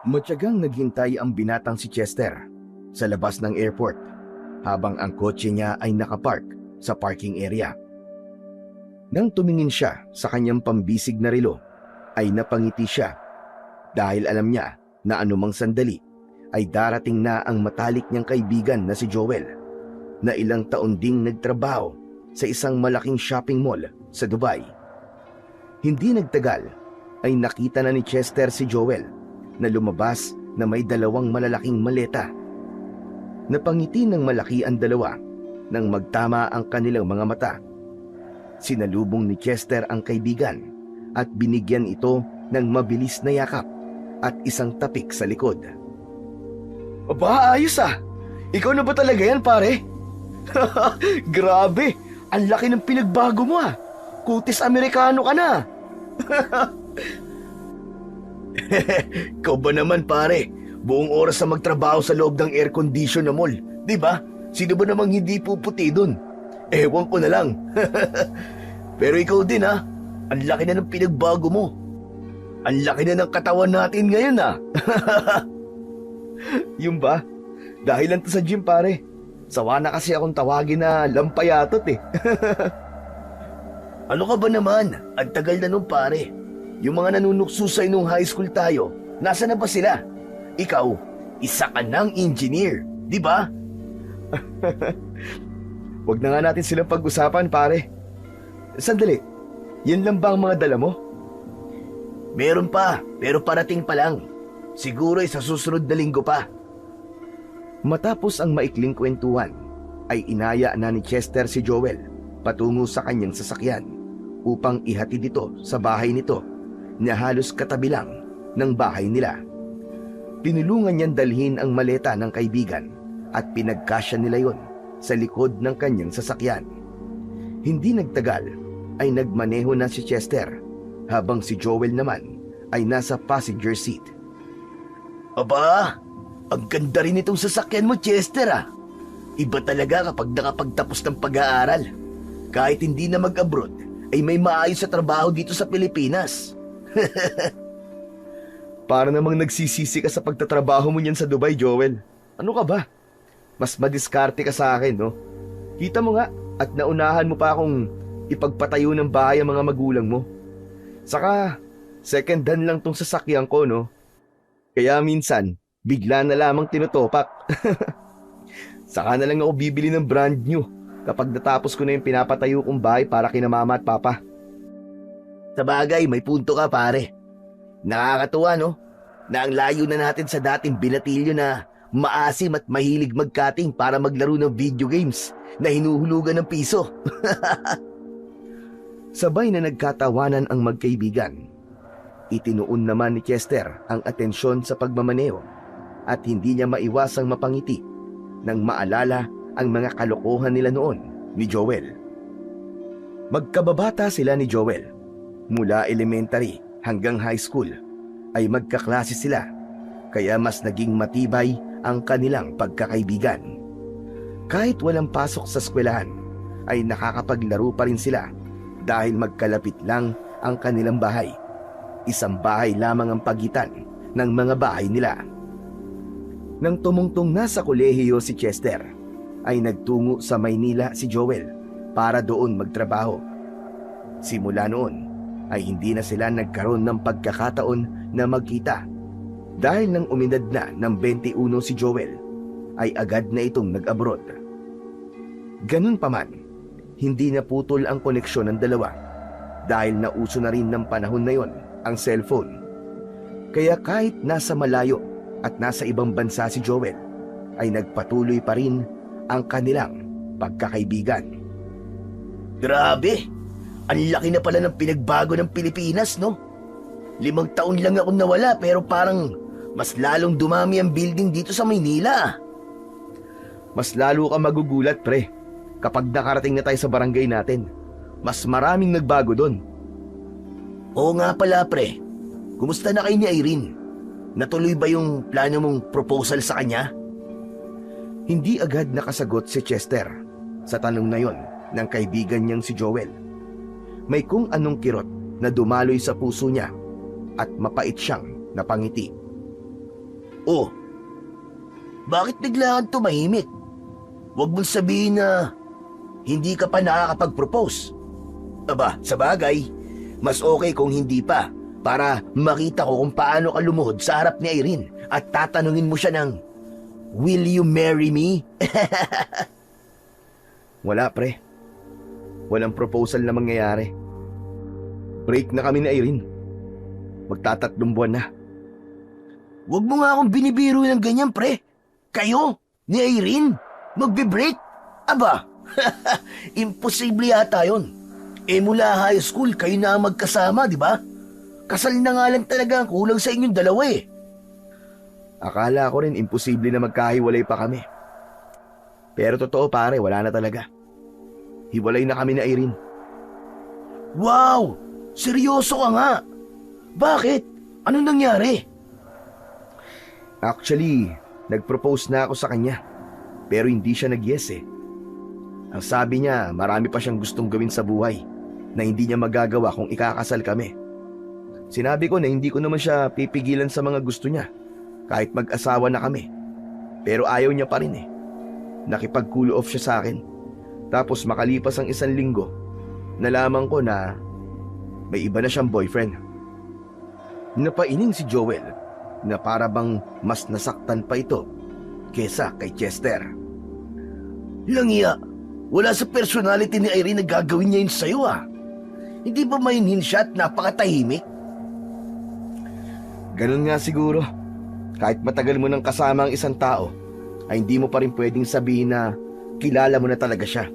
Matyagang naghintay ang binatang si Chester sa labas ng airport habang ang kotse niya ay nakapark sa parking area. Nang tumingin siya sa kanyang pambisig na relo, ay napangiti siya dahil alam niya na anumang sandali ay darating na ang matalik niyang kaibigan na si Joel, na ilang taon ding nagtrabaho sa isang malaking shopping mall sa Dubai. Hindi nagtagal ay nakita na ni Chester si Joel na lumabas na may dalawang malalaking maleta. Napangiti ng malaki ang dalawa nang magtama ang kanilang mga mata. Sinalubong ni Chester ang kaibigan at binigyan ito ng mabilis na yakap at isang tapik sa likod. Aba, ayos ah! Ikaw na ba talaga yan, pare? Grabe! Ang laki ng pinagbago mo ah! Kutis Amerikano ka na! Ikaw ba naman, pare? Buong oras na magtrabaho sa loob ng air condition na mall, di ba? Sino ba namang hindi puputi dun? Ewan ko na lang. Pero ikaw din ha, ang laki na ng pinagbago mo. Ang laki na ng katawan natin ngayon ha. Yung ba? Dahil lang to sa gym, pare. Sawa na kasi akong tawagin na lampayatot eh. Ano ka ba naman? Ang tagal na nung, pare. Yung mga nanunuksusay nung high school tayo, nasa na ba sila? Ikaw, isa ka ng engineer, di ba? Wag na nga natin silang pag-usapan, pare. Sandali, yan lang ba ang mga dala mo? Meron pa, pero parating pa lang. Siguro ay sa susunod na linggo pa. Matapos ang maikling kwentuhan, ay inaya na ni Chester si Joel patungo sa kanyang sasakyan upang ihatid ito sa bahay nito na halos katabi lang ng bahay nila. Tinulungan niyang dalhin ang maleta ng kaibigan at pinagkasya nila yon sa likod ng kanyang sasakyan. Hindi nagtagal ay nagmaneho na si Chester habang si Joel naman ay nasa passenger seat. Aba, ang ganda rin itong sasakyan mo, Chester ah. Iba talaga kapag nakapagtapos ng pag-aaral. Kahit hindi na mag-abroad, ay may maayos sa trabaho dito sa Pilipinas. Para namang nagsisisi ka sa pagtatrabaho mo niyan sa Dubai, Joel. Ano ka ba? Mas madiskarte ka sa akin, no? Kita mo nga, at naunahan mo pa akong ipagpatayo ng bahay ang mga magulang mo. Saka, second hand lang tong sasakyan ko, no? Kaya minsan, bigla na lamang tinutopak. Saka na lang ako bibili ng brand new kapag natapos ko na yung pinapatayo kong bahay para kina mama at papa. Sa bagay, may punto ka, pare. Nakakatuwa, no? Na ang layo na natin sa dating binatilyo na maasim at mahilig magkating para maglaro ng video games na hinuhulugan ng piso. Sabay na nagkatawanan ang magkaibigan. Itinuon naman ni Chester ang atensyon sa pagmamaneo at hindi niya maiwasang mapangiti nang maalala ang mga kalokohan nila noon ni Joel. Magkababata sila ni Joel. Mula elementary hanggang high school ay magkaklase sila, kaya mas naging matibay ang kanilang pagkakaibigan. Kahit walang pasok sa eskwelahan, ay nakakapaglaro pa rin sila dahil magkalapit lang ang kanilang bahay. Isang bahay lamang ang pagitan ng mga bahay nila. Nang tumungtong na sa kolehiyo si Chester, ay nagtungo sa Maynila si Joel para doon magtrabaho. Simula noon, ay hindi na sila nagkaroon ng pagkakataon na magkita. Dahil nang umidad na ng 21 si Joel, ay agad na itong nag-abroad. Ganun pa man, hindi naputol ang koneksyon ng dalawa dahil nauso na rin ng panahon na yon ang cellphone. Kaya kahit nasa malayo at nasa ibang bansa si Joel, ay nagpatuloy pa rin ang kanilang pagkakaibigan. Grabe! Ang laki na pala ng pinagbago ng Pilipinas, no? 5 taon lang akong nawala pero parang mas lalong dumami ang building dito sa Maynila. Mas lalo ka magugulat, pre, kapag nakarating na tayo sa barangay natin. Mas maraming nagbago doon. Oo nga pala, pre. Kumusta na kayo ni Irene? Natuloy ba yung plano mong proposal sa kanya? Hindi agad nakasagot si Chester sa tanong na yon ng kaibigan niyang si Joel. May kung anong kirot na dumaloy sa puso niya at mapait siyang napangiti. Oh, bakit bigla kang tumahimik? Huwag mong sabihin na hindi ka pa nakakapag-propose. Aba, sa bagay, mas okay kung hindi pa para makita ko kung paano ka lumuhod sa harap ni Irene at tatanungin mo siya ng, "Will you marry me?" Wala pre. Walang proposal na mangyayari. Break na kami ni Irene. Magtatatlong buwan na. Huwag mo nga akong binibiro ng ganyan, pre. Kayo, ni Irene, magbe-break? Aba, imposible yata yun. Mula high school, kayo na ang magkasama, di ba? Kasal na nga lang talaga ang kulang sa inyong dalawa eh. Akala ko rin imposible na magkahiwalay pa kami. Pero totoo pare, wala na talaga. Hiwalay na kami ni Irene. Wow! Seryoso ka nga! Bakit? Anong nangyari? Actually, nag-propose na ako sa kanya. Pero hindi siya nag-yes eh. Ang sabi niya, marami pa siyang gustong gawin sa buhay na hindi niya magagawa kung ikakasal kami. Sinabi ko na hindi ko naman siya pipigilan sa mga gusto niya kahit mag-asawa na kami. Pero ayaw niya pa rin eh. Nakipag-cool off siya sa akin. Tapos makalipas ang 1 linggo, nalaman ko na may iba na siyang boyfriend. Napaining si Joel na para bang mas nasaktan pa ito kesa kay Chester. Langya, wala sa personality ni Irene na gagawin niya yun sa'yo ah. Hindi ba mainhin siya at napakatahimik? Ganun nga siguro. Kahit matagal mo nang kasama ang isang tao, ay hindi mo pa rin pwedeng sabihin na kilala mo na talaga siya.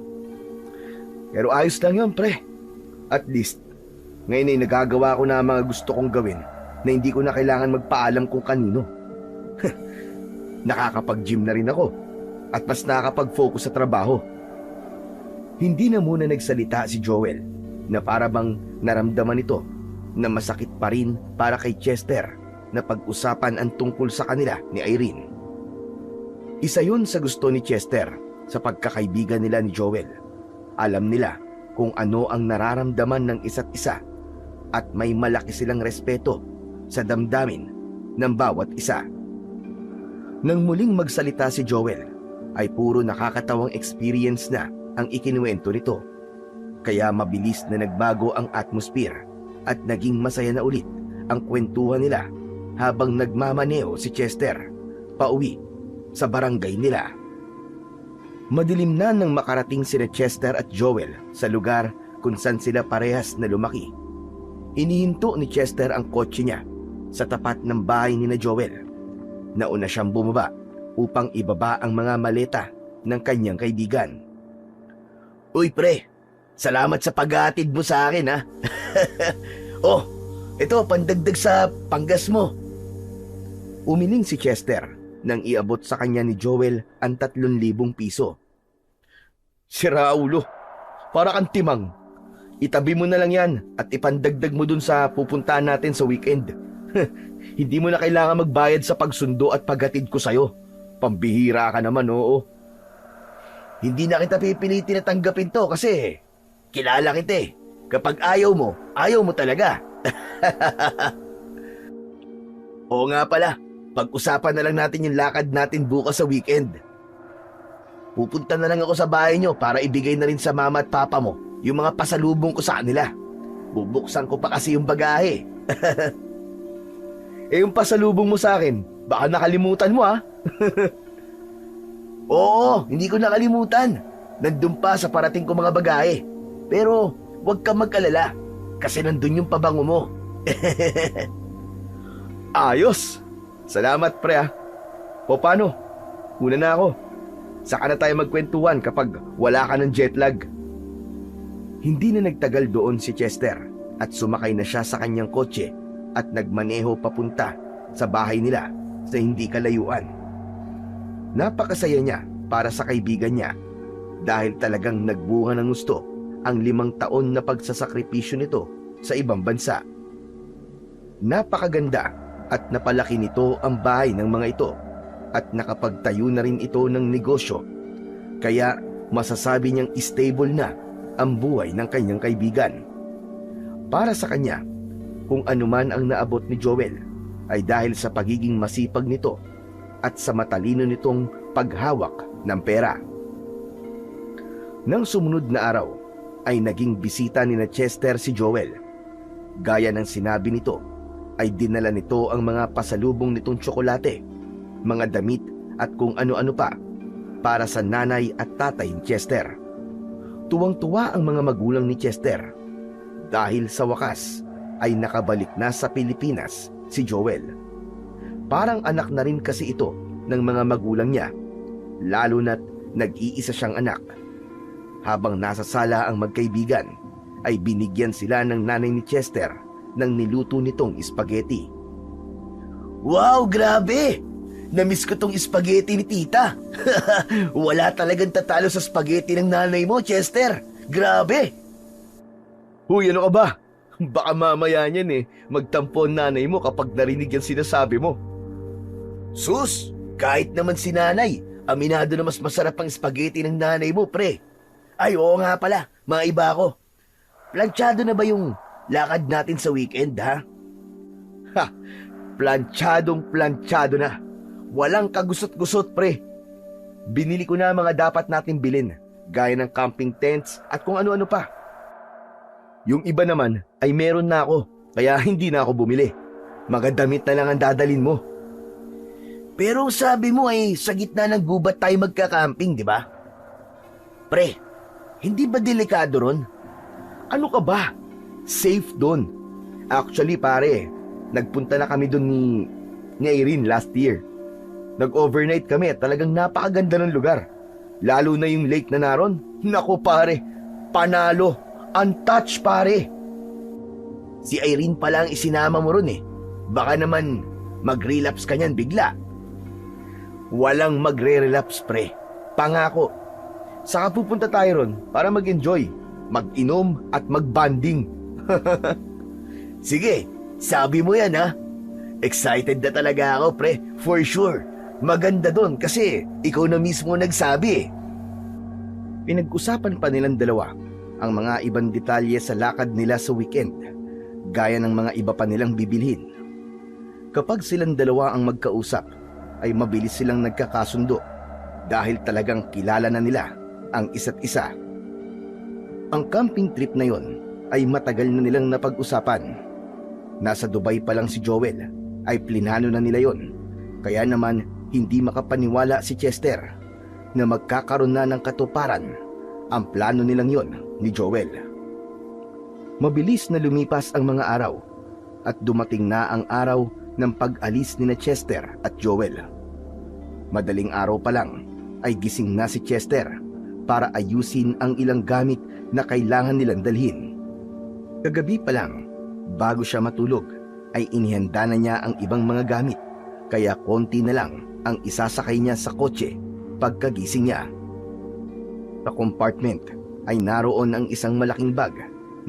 Pero ayos lang yun, pre. At least, ngayon ay nagagawa ko na ang mga gusto kong gawin na hindi ko na kailangan magpaalam kung kanino. Nakakapag-gym na rin ako at mas nakakapag-focus sa trabaho. Hindi na muna nagsalita si Joel na para bang naramdaman ito na masakit pa rin para kay Chester na pag-usapan ang tungkol sa kanila ni Irene. Isa yun sa gusto ni Chester sa pagkakaibigan nila ni Joel. Alam nila kung ano ang nararamdaman ng isa't isa at may malaki silang respeto sa damdamin ng bawat isa. Nang muling magsalita si Joel, ay puro nakakatawang experience na ang ikinuwento nito. Kaya mabilis na nagbago ang atmosphere at naging masaya na ulit ang kwentuhan nila habang nagmamaneho si Chester pauwi sa barangay nila. Madilim na nang makarating sina Chester at Joel sa lugar kung saan sila parehas na lumaki. Inihinto ni Chester ang kotse niya sa tapat ng bahay ni na Joel. Nauna siyang bumaba upang ibaba ang mga maleta ng kanyang kaibigan. Uy pre, salamat sa pag-aatid mo sa akin ha. Oh, ito pandagdag sa panggas mo. Umiling si Chester nang iabot sa kanya ni Joel ang 3,000 piso. Si Raulo, para kang timang. Itabi mo na lang yan at ipandagdag mo dun sa pupuntahan natin sa weekend. Hindi mo na kailangan magbayad sa pagsundo at paghatid ko sa'yo. Pambihira ka naman, oo. Hindi na kita pipilitin na tanggapin to kasi kilala kita eh. Kapag ayaw mo talaga. Oo nga pala, pag-usapan na lang natin yung lakad natin bukas sa weekend. Pupunta na lang ako sa bahay nyo para ibigay na rin sa mama at papa mo yung mga pasalubong ko sa kanila. Bubuksan ko pa kasi yung bagahe. Yung pasalubong mo sa akin, baka nakalimutan mo ha? Oo, hindi ko nakalimutan. Nandun pa sa parating ko mga bagahe. Pero huwag kang mag-alala kasi nandun yung pabango mo. Ayos! Salamat pre ha. O paano? Una na ako. Saka na tayo magkwentuhan kapag wala ka ng jet lag. Hindi na nagtagal doon si Chester at sumakay na siya sa kanyang kotse at nagmaneho papunta sa bahay nila sa hindi kalayuan. Napakasaya niya para sa kaibigan niya dahil talagang nagbunga ng gusto ang 5 taon na pagsasakripisyo nito sa ibang bansa. Napakaganda at napalaki nito ang bahay ng mga ito at nakapagtayo na rin ito ng negosyo. Kaya masasabi niyang stable na ang buhay ng kanyang kaibigan. Para sa kanya, kung anuman ang naabot ni Joel ay dahil sa pagiging masipag nito at sa matalino nitong paghawak ng pera. Nang sumunod na araw ay naging bisita ni Chester si Joel. Gaya ng sinabi nito ay dinala nito ang mga pasalubong nitong tsokolate, mga damit at kung ano-ano pa para sa nanay at tatay ni Chester. Tuwang-tuwa ang mga magulang ni Chester dahil sa wakas ay nakabalik na sa Pilipinas si Joel. Parang anak na rin kasi ito ng mga magulang niya, lalo na't nag-iisa siyang anak. Habang nasa sala ang magkaibigan, ay binigyan sila ng nanay ni Chester ng niluto nitong spaghetti. Wow, grabe! Namiss ko tong spaghetti ni tita. Wala talagang tatalo sa spaghetti ng nanay mo, Chester. Grabe! Huy, ano ka ba? Baka mamaya niyan magtampo ang nanay mo kapag narinig yung sinasabi mo. Sus, kahit naman si nanay, aminado na mas masarap ang spaghetti ng nanay mo, pre. Ay, oo nga pala, maiba ako. Planchado na ba yung lakad natin sa weekend, ha? Ha! Planchadong-planchado na. Walang kagusot-gusot, pre. Binili ko na mga dapat natin bilhin, gaya ng camping tents at kung ano-ano pa. Yung iba naman ay meron na ako, kaya hindi na ako bumili. Mga damit na lang ang dadalin mo. Pero sabi mo ay sa gitna ng gubat tayo magka-camping, di ba? Pre, hindi ba delikado ron? Ano ka ba? Safe doon. Actually pare, nagpunta na kami doon ni Irene last year. Nag-overnight kami at talagang napakaganda ng lugar. Lalo na yung lake na naron. Nako pare, panalo, untouched pare. Si Irene pala ang isinama mo ron Baka naman mag-relapse ka niyan bigla. Walang magre-relapse pre. Pangako. Saka pupunta tayo ron para mag-enjoy, mag-inom at mag-banding. Sige, sabi mo yan ha. Excited na talaga ako pre, for sure. Maganda doon kasi ikaw na mismo nagsabi Pinag-usapan pa nilang dalawa ang mga ibang detalye sa lakad nila sa weekend, gaya ng mga iba pa nilang bibilhin. Kapag silang dalawa ang magkausap, ay mabilis silang nagkakasundo dahil talagang kilala na nila ang isa't isa. Ang camping trip na yon ay matagal na nilang napag-usapan. Nasa Dubai pa lang si Joel ay plinano na nila yon, kaya naman hindi makapaniwala si Chester na magkakaroon na ng katuparan ang plano nilang yon ni Joel. Mabilis na lumipas ang mga araw at dumating na ang araw ng pag-alis ni Chester at Joel. Madaling araw pa lang ay gising na si Chester para ayusin ang ilang gamit na kailangan nilang dalhin. Kagabi pa lang, bago siya matulog, ay inihanda na niya ang ibang mga gamit, kaya konti na lang ang isasakay niya sa kotse pagkagising niya. Sa compartment ay naroon ang isang malaking bag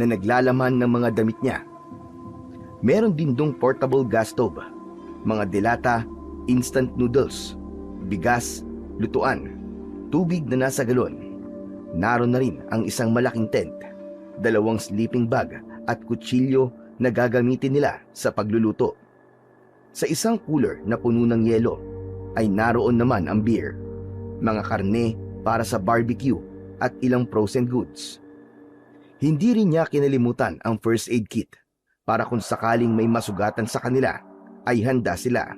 na naglalaman ng mga damit niya. Meron din dong portable gas stove, mga dilata, instant noodles, bigas, lutuan, tubig na nasa galon. Naroon na rin ang isang malaking tent, 2 sleeping bag at kutsilyo na gagamitin nila sa pagluluto. Sa isang cooler na puno ng yelo ay naroon naman ang beer, mga karne para sa barbecue at ilang frozen goods. Hindi rin niya kinalimutan ang first aid kit para kung sakaling may masugatan sa kanila ay handa sila.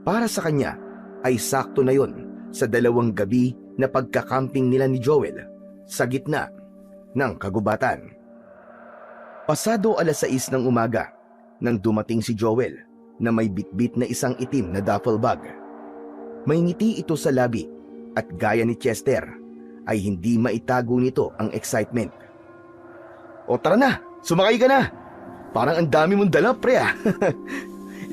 Para sa kanya ay sakto na yon sa 2 gabi na pagkakamping nila ni Joel sa gitna ng kagubatan. Pasado 6:00 ng umaga nang dumating si Joel na may bitbit na isang itim na duffel bag. May ngiti ito sa labi at gaya ni Chester ay hindi maitago nito ang excitement. O tara na, sumakay ka na. Parang ang dami mong dala pre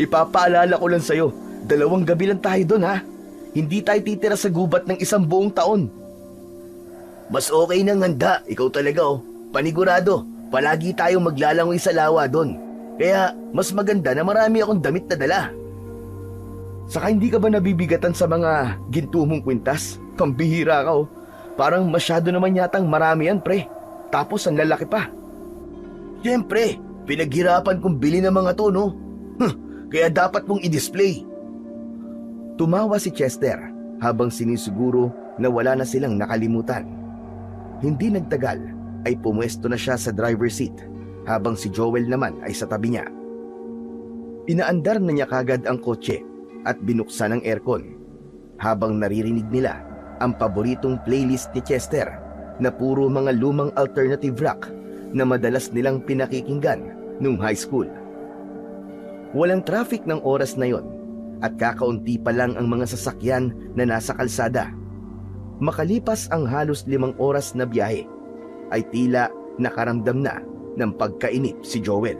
Ipapaalala ko lang sa'yo, 2 gabi lang tayo doon ha. Hindi tayo titira sa gubat ng 1 buong taon. Mas okay nang handa, ikaw talaga Panigurado, palagi tayong maglalangoy sa lawa doon. Kaya mas maganda na marami akong damit na dala. Saka hindi ka ba nabibigatan sa mga ginto mong kwintas? Pambihira ka Parang masyado naman yatang marami yan pre. Tapos ang lalaki pa. Siyempre, pinaghirapan kong bili ng mga to Kaya dapat mong i-display. Tumawa si Chester habang sinisiguro na wala na silang nakalimutan. Hindi nagtagal ay pumwesto na siya sa driver's seat habang si Joel naman ay sa tabi niya. Inaandar na niya kagad ang kotse at binuksan ang aircon habang naririnig nila ang paboritong playlist ni Chester na puro mga lumang alternative rock na madalas nilang pinakikinggan nung high school. Walang traffic ng oras na yon at kakaunti pa lang ang mga sasakyan na nasa kalsada. Makalipas ang halos 5 oras na biyahe, ay tila nakaramdam na ng pagkainip si Joel.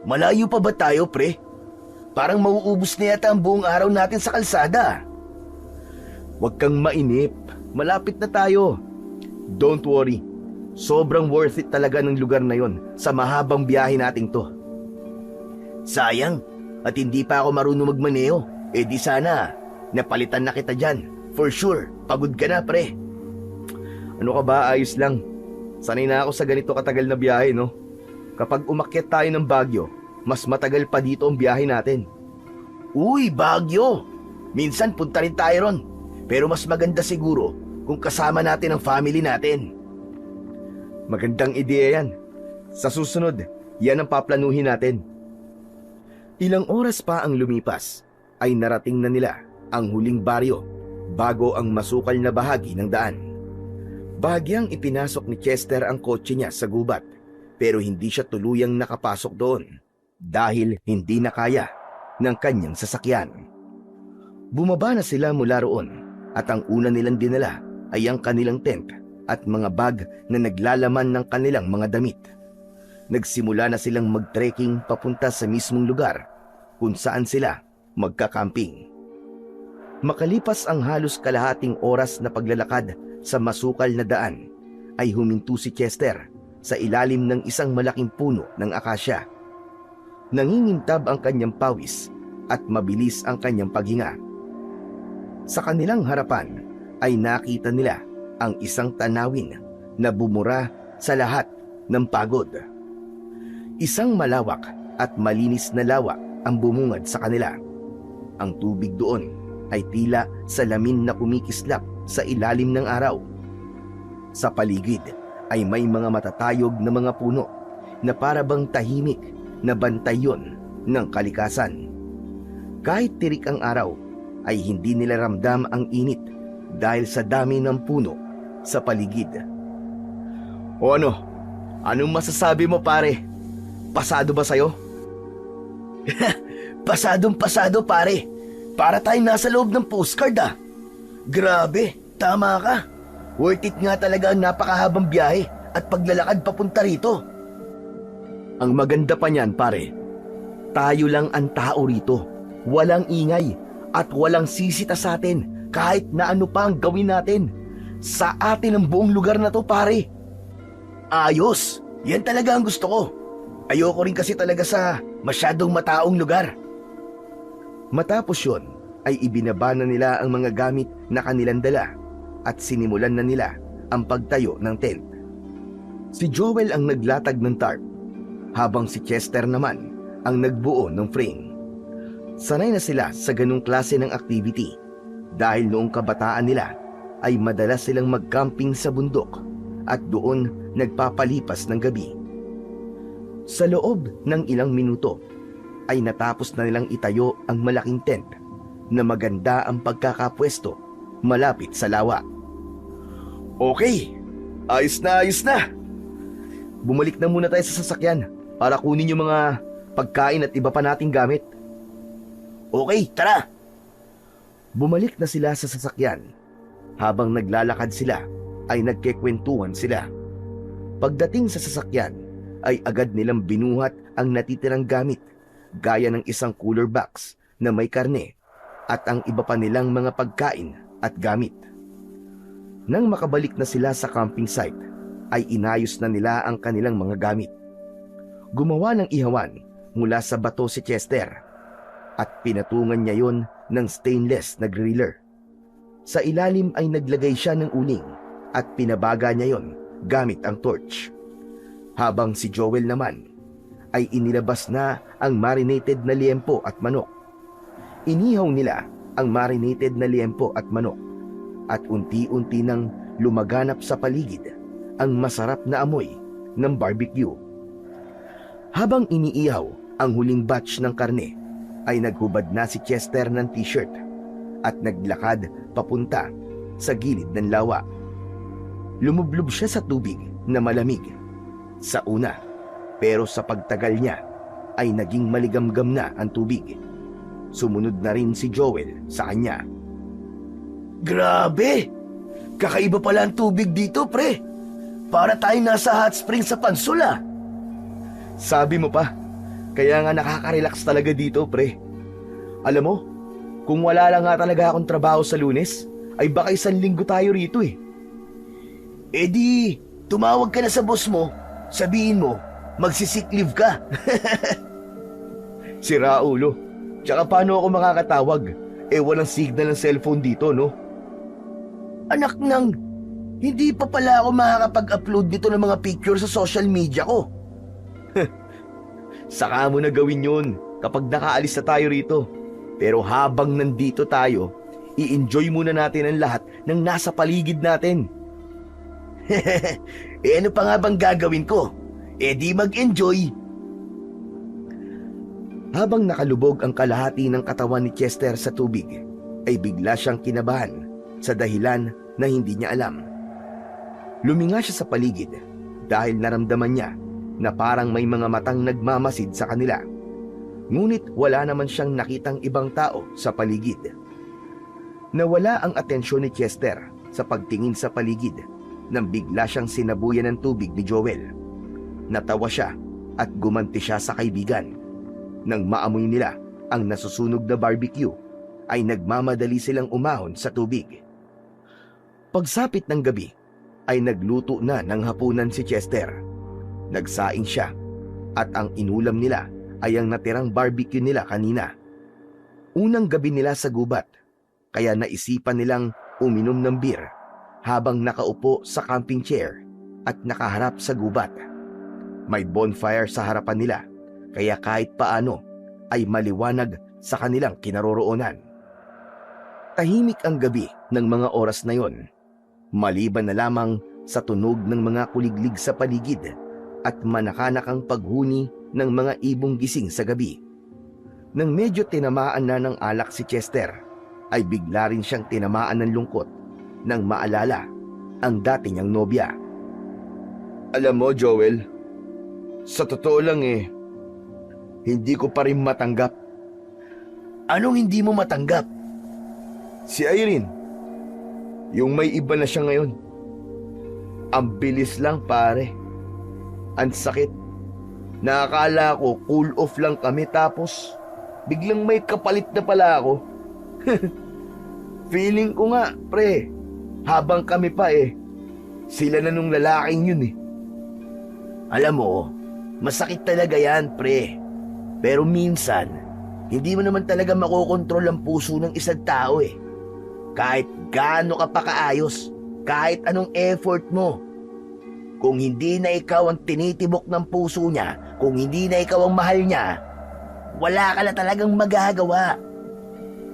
Malayo pa ba tayo, pre? Parang mauubos na yata ang buong araw natin sa kalsada. Huwag kang mainip, malapit na tayo. Don't worry, sobrang worth it talaga ng lugar na yon sa mahabang biyahe nating to. Sayang, at hindi pa ako marunong magmaneho. Eh di sana, napalitan na kita dyan. For sure, pagod ka na, pre. Ano ka ba, ayos lang. Sanay na ako sa ganito katagal na biyahe, no? Kapag umakyat tayo ng Baguio, mas matagal pa dito ang biyahe natin. Uy, Baguio! Minsan punta rin tayo ron. Pero mas maganda siguro kung kasama natin ang family natin. Magandang ideya yan. Sa susunod, yan ang paplanuhin natin. Ilang oras pa ang lumipas, ay narating na nila ang huling baryo bago ang masukal na bahagi ng daan. Bahagyang ipinasok ni Chester ang kotse niya sa gubat, pero hindi siya tuluyang nakapasok doon dahil hindi na kaya ng kanyang sasakyan. Bumaba na sila mula roon at ang una nilang dinala ay ang kanilang tent at mga bag na naglalaman ng kanilang mga damit. Nagsimula na silang mag-trekking papunta sa mismong lugar kung saan sila magkakamping. Makalipas ang halos kalahating oras na paglalakad sa masukal na daan, ay huminto si Chester sa ilalim ng isang malaking puno ng akasya. Nangingintab ang kanyang pawis at mabilis ang kanyang paghinga. Sa kanilang harapan ay nakita nila ang isang tanawin na bumura sa lahat ng pagod. Isang malawak at malinis na lawa ang bumungad sa kanila. Ang tubig doon ay tila salamin na kumikislap sa ilalim ng araw. Sa paligid ay may mga matatayog na mga puno na para bang tahimik na bantayon ng kalikasan. Kahit tirik ang araw, ay hindi nila ramdam ang init dahil sa dami ng puno sa paligid. O ano? Anong masasabi mo, pare? Pasado ba sa'yo? Pasadong-pasado, pare. Para tayong nasa loob ng postcard, ah. Grabe, tama ka. Worth it nga talaga ang napakahabang biyahe at paglalakad papunta rito. Ang maganda pa niyan, pare, tayo lang ang tao rito. Walang ingay at walang sisita sa atin kahit na ano pa ang gawin natin. Sa atin ang buong lugar na to, pare. Ayos, yan talaga ang gusto ko. Ayoko rin kasi talaga sa masyadong mataong lugar. Matapos yun, ay ibinaba na nila ang mga gamit na kanilang dala at sinimulan na nila ang pagtayo ng tent. Si Joel ang naglatag ng tarp, habang si Chester naman ang nagbuo ng frame. Sanay na sila sa ganung klase ng activity dahil noong kabataan nila ay madalas silang mag-camping sa bundok at doon nagpapalipas ng gabi. Sa loob ng ilang minuto ay natapos na nilang itayo ang malaking tent na maganda ang pagkakapwesto malapit sa lawa. Okay, ayos na, ayos na. Bumalik na muna tayo sa sasakyan para kunin yung mga pagkain at iba pa nating gamit. Okay, tara. Bumalik na sila sa sasakyan. Habang naglalakad sila, ay nagkekwentuhan sila. Pagdating sa sasakyan, ay agad nilang binuhat ang natitirang gamit, gaya ng isang cooler box na may karne at ang iba pa nilang mga pagkain at gamit. Nang makabalik na sila sa camping site, ay inayos na nila ang kanilang mga gamit. Gumawa ng ihawan mula sa bato si Chester at pinatungan niya yon ng stainless na griller. Sa ilalim ay naglagay siya ng uling at pinabaga niya yon gamit ang torch. Habang si Joel naman ay inilabas na ang marinated na liempo at manok. Inihaw nila ang marinated na liempo at manok at unti-unti nang lumaganap sa paligid ang masarap na amoy ng barbecue. Habang iniihaw ang huling batch ng karne, ay naghubad na si Chester ng t-shirt at naglakad papunta sa gilid ng lawa. Lumublob siya sa tubig na malamig sa una, pero sa pagtagal niya ay naging maligamgam na ang tubig. Sumunod na rin si Joel sa kanya. Grabe! Kakaiba pala ang tubig dito, pre. Para tayo nasa hot spring sa Pansula. Sabi mo pa, kaya nga nakaka-relax talaga dito, pre. Alam mo, kung wala lang nga talaga akong trabaho sa Lunes, ay baka 1 linggo tayo rito eh. Eh di, tumawag ka na sa boss mo, sabihin mo, magsisick leave ka. Sira ulo. Tsaka paano ako makakatawag? Eh walang signal ng cellphone dito, no? Anak nang, hindi pa pala ako makakapag-upload nito ng mga picture sa social media ko. Saka mo na gawin yun kapag nakaalis na tayo rito. Pero habang nandito tayo, i-enjoy muna natin ang lahat ng nasa paligid natin. Eh ano pa nga bang gagawin ko? Eh di mag-enjoy. Habang nakalubog ang kalahati ng katawan ni Chester sa tubig, ay bigla siyang kinabahan sa dahilan na hindi niya alam. Luminga siya sa paligid dahil naramdaman niya na parang may mga matang nagmamasid sa kanila. Ngunit wala naman siyang nakitang ibang tao sa paligid. Nawala ang atensyon ni Chester sa pagtingin sa paligid nang bigla siyang sinabuyan ng tubig ni Joel. Natawa siya at gumanti siya sa kaibigan. Nang maamoy nila ang nasusunog na barbecue, ay nagmamadali silang umahon sa tubig. Pagsapit ng gabi, ay nagluto na ng hapunan si Chester. Nagsaing siya at ang inulam nila ay ang natirang barbecue nila kanina. Unang gabi nila sa gubat, kaya naisipan nilang uminom ng beer habang nakaupo sa camping chair at nakaharap sa gubat. May bonfire sa harapan nila, kaya kahit paano ay maliwanag sa kanilang kinaroroonan. Tahimik ang gabi ng mga oras na yon, maliban na lamang sa tunog ng mga kuliglig sa paligid at manakanakang paghuni ng mga ibong gising sa gabi. Nang medyo tinamaan na ng alak si Chester, ay bigla rin siyang tinamaan ng lungkot nang maalala ang dati niyang nobya. Alam mo, Joel, sa totoo lang hindi ko pa rin matanggap. Anong hindi mo matanggap? Si Irene, yung may iba na siya ngayon. Ang bilis lang, pare. Ang sakit. Nakakala ko cool off lang kami tapos biglang may kapalit na pala ako. Feeling ko nga, pre, habang kami pa sila na nung lalaking yun . Alam mo, masakit talaga yan, pre. Pero minsan, hindi mo naman talaga makokontrol ang puso ng isang tao . Kahit gaano ka pa kaayos, kahit anong effort mo. Kung hindi na ikaw ang tinitibok ng puso niya, kung hindi na ikaw ang mahal niya, wala ka na talagang magagawa.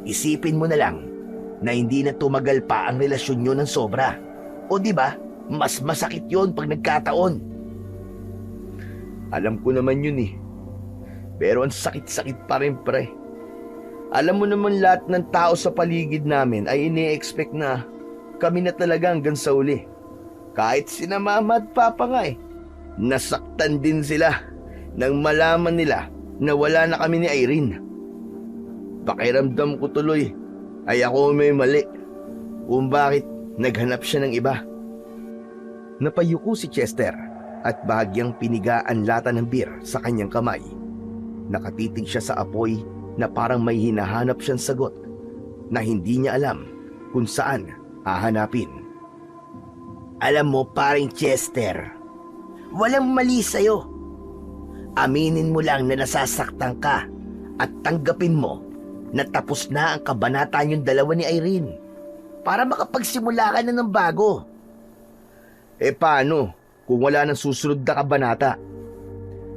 Isipin mo na lang na hindi na tumagal pa ang relasyon nyo ng sobra. O di ba, mas masakit yon pag nagkataon. Alam ko naman yun . Pero ang sakit-sakit pa rin, pre. Alam mo naman lahat ng tao sa paligid namin ay ini-expect na kami na talaga hanggang sa uli. Kahit sina mama at papa nga nasaktan din sila nang malaman nila na wala na kami ni Irene. Pakiramdam ko tuloy ay ako may mali kung bakit naghanap siya ng iba. Napayuko si Chester at bahagyang piniga ang lata ng beer sa kanyang kamay. Nakatitig siya sa apoy na parang may hinahanap siyang sagot na hindi niya alam kung saan hahanapin. Alam mo, paring Chester, walang mali sa'yo. Aminin mo lang na nasasaktan ka at tanggapin mo na tapos na ang kabanata niyong dalawa ni Irene para makapagsimula ka na ng bago. Paano kung wala nang susunod na kabanata?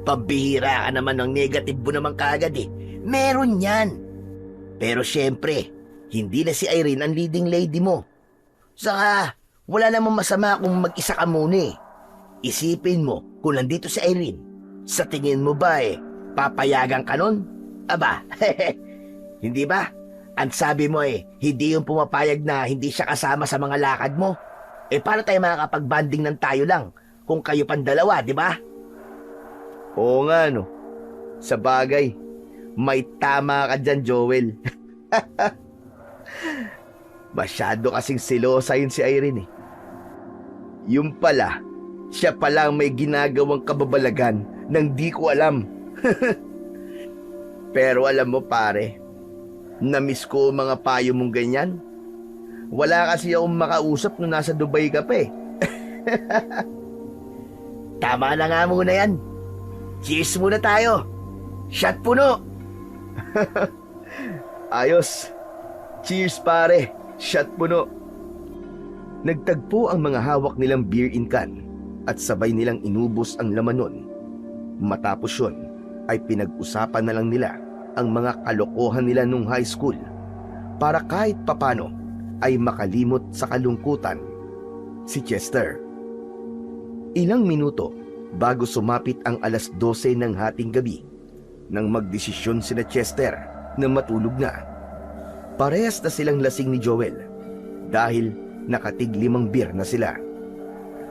Pabihira ka naman ng negative mo naman kaagad . Meron yan. Pero syempre, hindi na si Irene ang leading lady mo. Saka, wala namang masama kung mag-isa ka muna eh. Isipin mo kung nandito si Irene. Sa tingin mo ba papayagan ka nun? Aba, hindi ba? Ang sabi mo hindi yung pumapayag na hindi siya kasama sa mga lakad mo. Paano tayo makakapag-banding ng tayo lang kung kayo pang dalawa, di ba? Oo nga no. Sa bagay, may tama ka dyan, Joel. Masyado kasing silosa yun si Irene eh. Yung pala, siya pala ang may ginagawang kababalagan nang di ko alam. Pero alam mo pare, na-miss ko mga payo mong ganyan. Wala kasi akong makausap nung nasa Dubai ka pa eh. Tama na nga muna yan. Cheers muna tayo. Shot puno. Ayos. Cheers pare. Shot puno. Nagtagpo ang mga hawak nilang beer in can at sabay nilang inubos ang laman nun. Matapos yun, ay pinag-usapan na lang nila ang mga kalokohan nila nung high school para kahit papano ay makalimot sa kalungkutan si Chester. Ilang minuto bago sumapit ang 12:00 ng hating gabi nang magdesisyon sina Chester na matulog na. Parehas na silang lasing ni Joel dahil nakatig 5 beer na sila.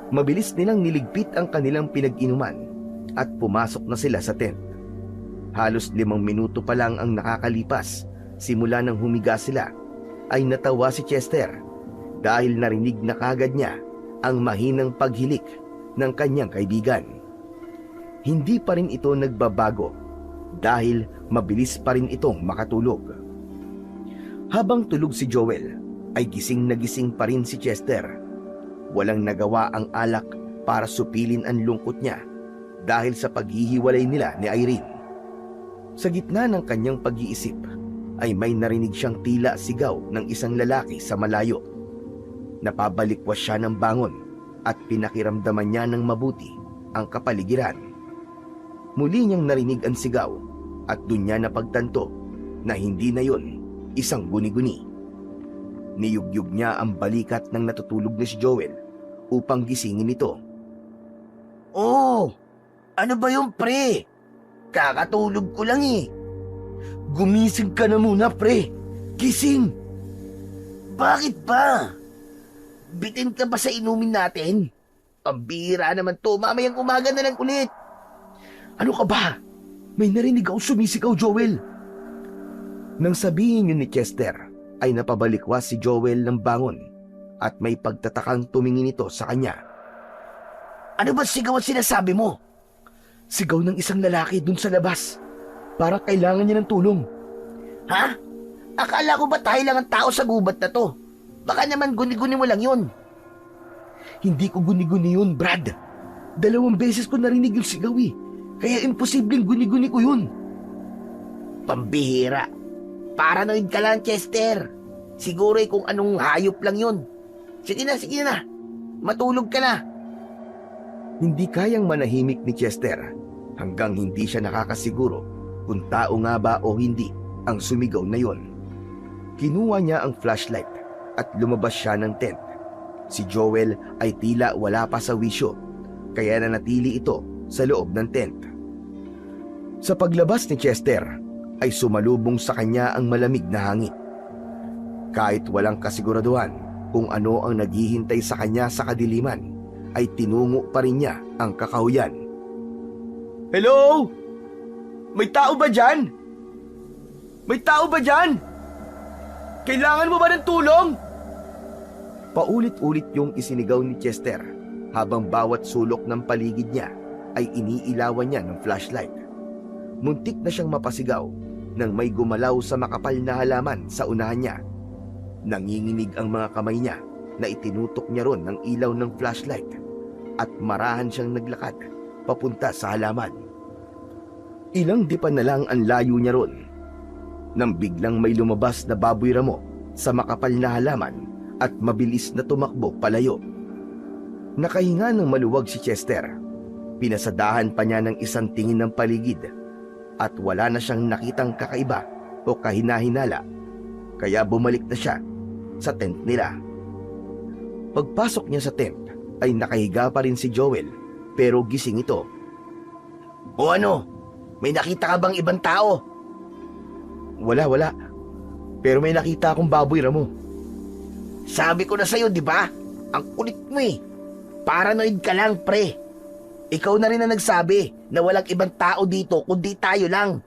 Mabilis nilang niligpit ang kanilang pinag-inuman at pumasok na sila sa tent. Halos 5 minuto pa lang ang nakakalipas simula nang humiga sila ay natawa si Chester dahil narinig na kagad niya ang mahinang paghilik ng kanyang kaibigan. Hindi pa rin ito nagbabago dahil mabilis pa rin itong makatulog. Habang tulog si Joel, ay gising na gising pa rin si Chester. Walang nagawa ang alak para supilin ang lungkot niya dahil sa paghihiwalay nila ni Irene. Sa gitna ng kanyang pag-iisip, ay may narinig siyang tila sigaw ng isang lalaki sa malayo. Napabalikwas siya ng bangon at pinakiramdaman niya ng mabuti ang kapaligiran. Muli niyang narinig ang sigaw at doon niya napagtanto na hindi na yon isang guni-guni. Niyugyug niya ang balikat ng natutulog na si Joel upang gisingin ito. Oh, ano ba yung pre? Kakatulog ko lang eh. Gumising ka na muna pre, gising! Bakit ba? Bitin ka ba sa inumin natin? Pambihira naman to, mamayang umaga na lang ulit. Ano ka ba? May narinig ako sumisigaw, Joel. Nang sabihin yun ni Chester, ay napabalikwas si Joel ng bangon at may pagtatakang tumingin ito sa kanya. Ano ba sigaw ang sinasabi mo? Sigaw ng isang lalaki dun sa labas. Parang kailangan niya ng tulong. Ha? Akala ko ba tayo lang ang tao sa gubat na to? Baka naman guni-guni mo lang yun. Hindi ko guni-guni yun, Brad. 2 beses ko narinig yung sigaw eh. Kaya imposibleng guni-guni ko yun. Pambihira. Paranoid ka lang, Chester. Siguro kung anong hayop lang yun. Sige na. Matulog ka na. Hindi kayang manahimik ni Chester hanggang hindi siya nakakasiguro kung tao nga ba o hindi ang sumigaw na yon. Kinuha niya ang flashlight at lumabas siya ng tent. Si Joel ay tila wala pa sa wisyo, kaya nanatili ito sa loob ng tent. Sa paglabas ni Chester, ay sumalubong sa kanya ang malamig na hangin. Kahit walang kasiguraduhan kung ano ang naghihintay sa kanya sa kadiliman, ay tinungo pa rin niya ang kakahuyan. Hello? May tao ba dyan? May tao ba dyan? Kailangan mo ba ng tulong? Paulit-ulit yung isinigaw ni Chester habang bawat sulok ng paligid niya ay iniilawan niya ng flashlight. Muntik na siyang mapasigaw nang may gumalaw sa makapal na halaman sa unahan niya. Nanginginig ang mga kamay niya na itinutok niya ron ng ilaw ng flashlight at marahan siyang naglakad papunta sa halaman. Ilang dipa na lang ang layo niya ron nang biglang may lumabas na baboy ramo sa makapal na halaman at mabilis na tumakbo palayo. Nakahinga ng maluwag si Chester. Pinasadahan pa niya ng isang tingin ng paligid at wala na siyang nakitang kakaiba o kahinahinala kaya bumalik na siya sa tent nila. Pagpasok niya sa tent ay nakahiga pa rin si Joel pero gising ito. O ano? May nakita ka bang ibang tao? Wala. Pero may nakita akong baboy, Ramo. Sabi ko na sa'yo, di ba? Ang kulit mo eh. Paranoid ka lang, pre. Ikaw na rin na nagsabi na walang ibang tao dito kundi tayo lang.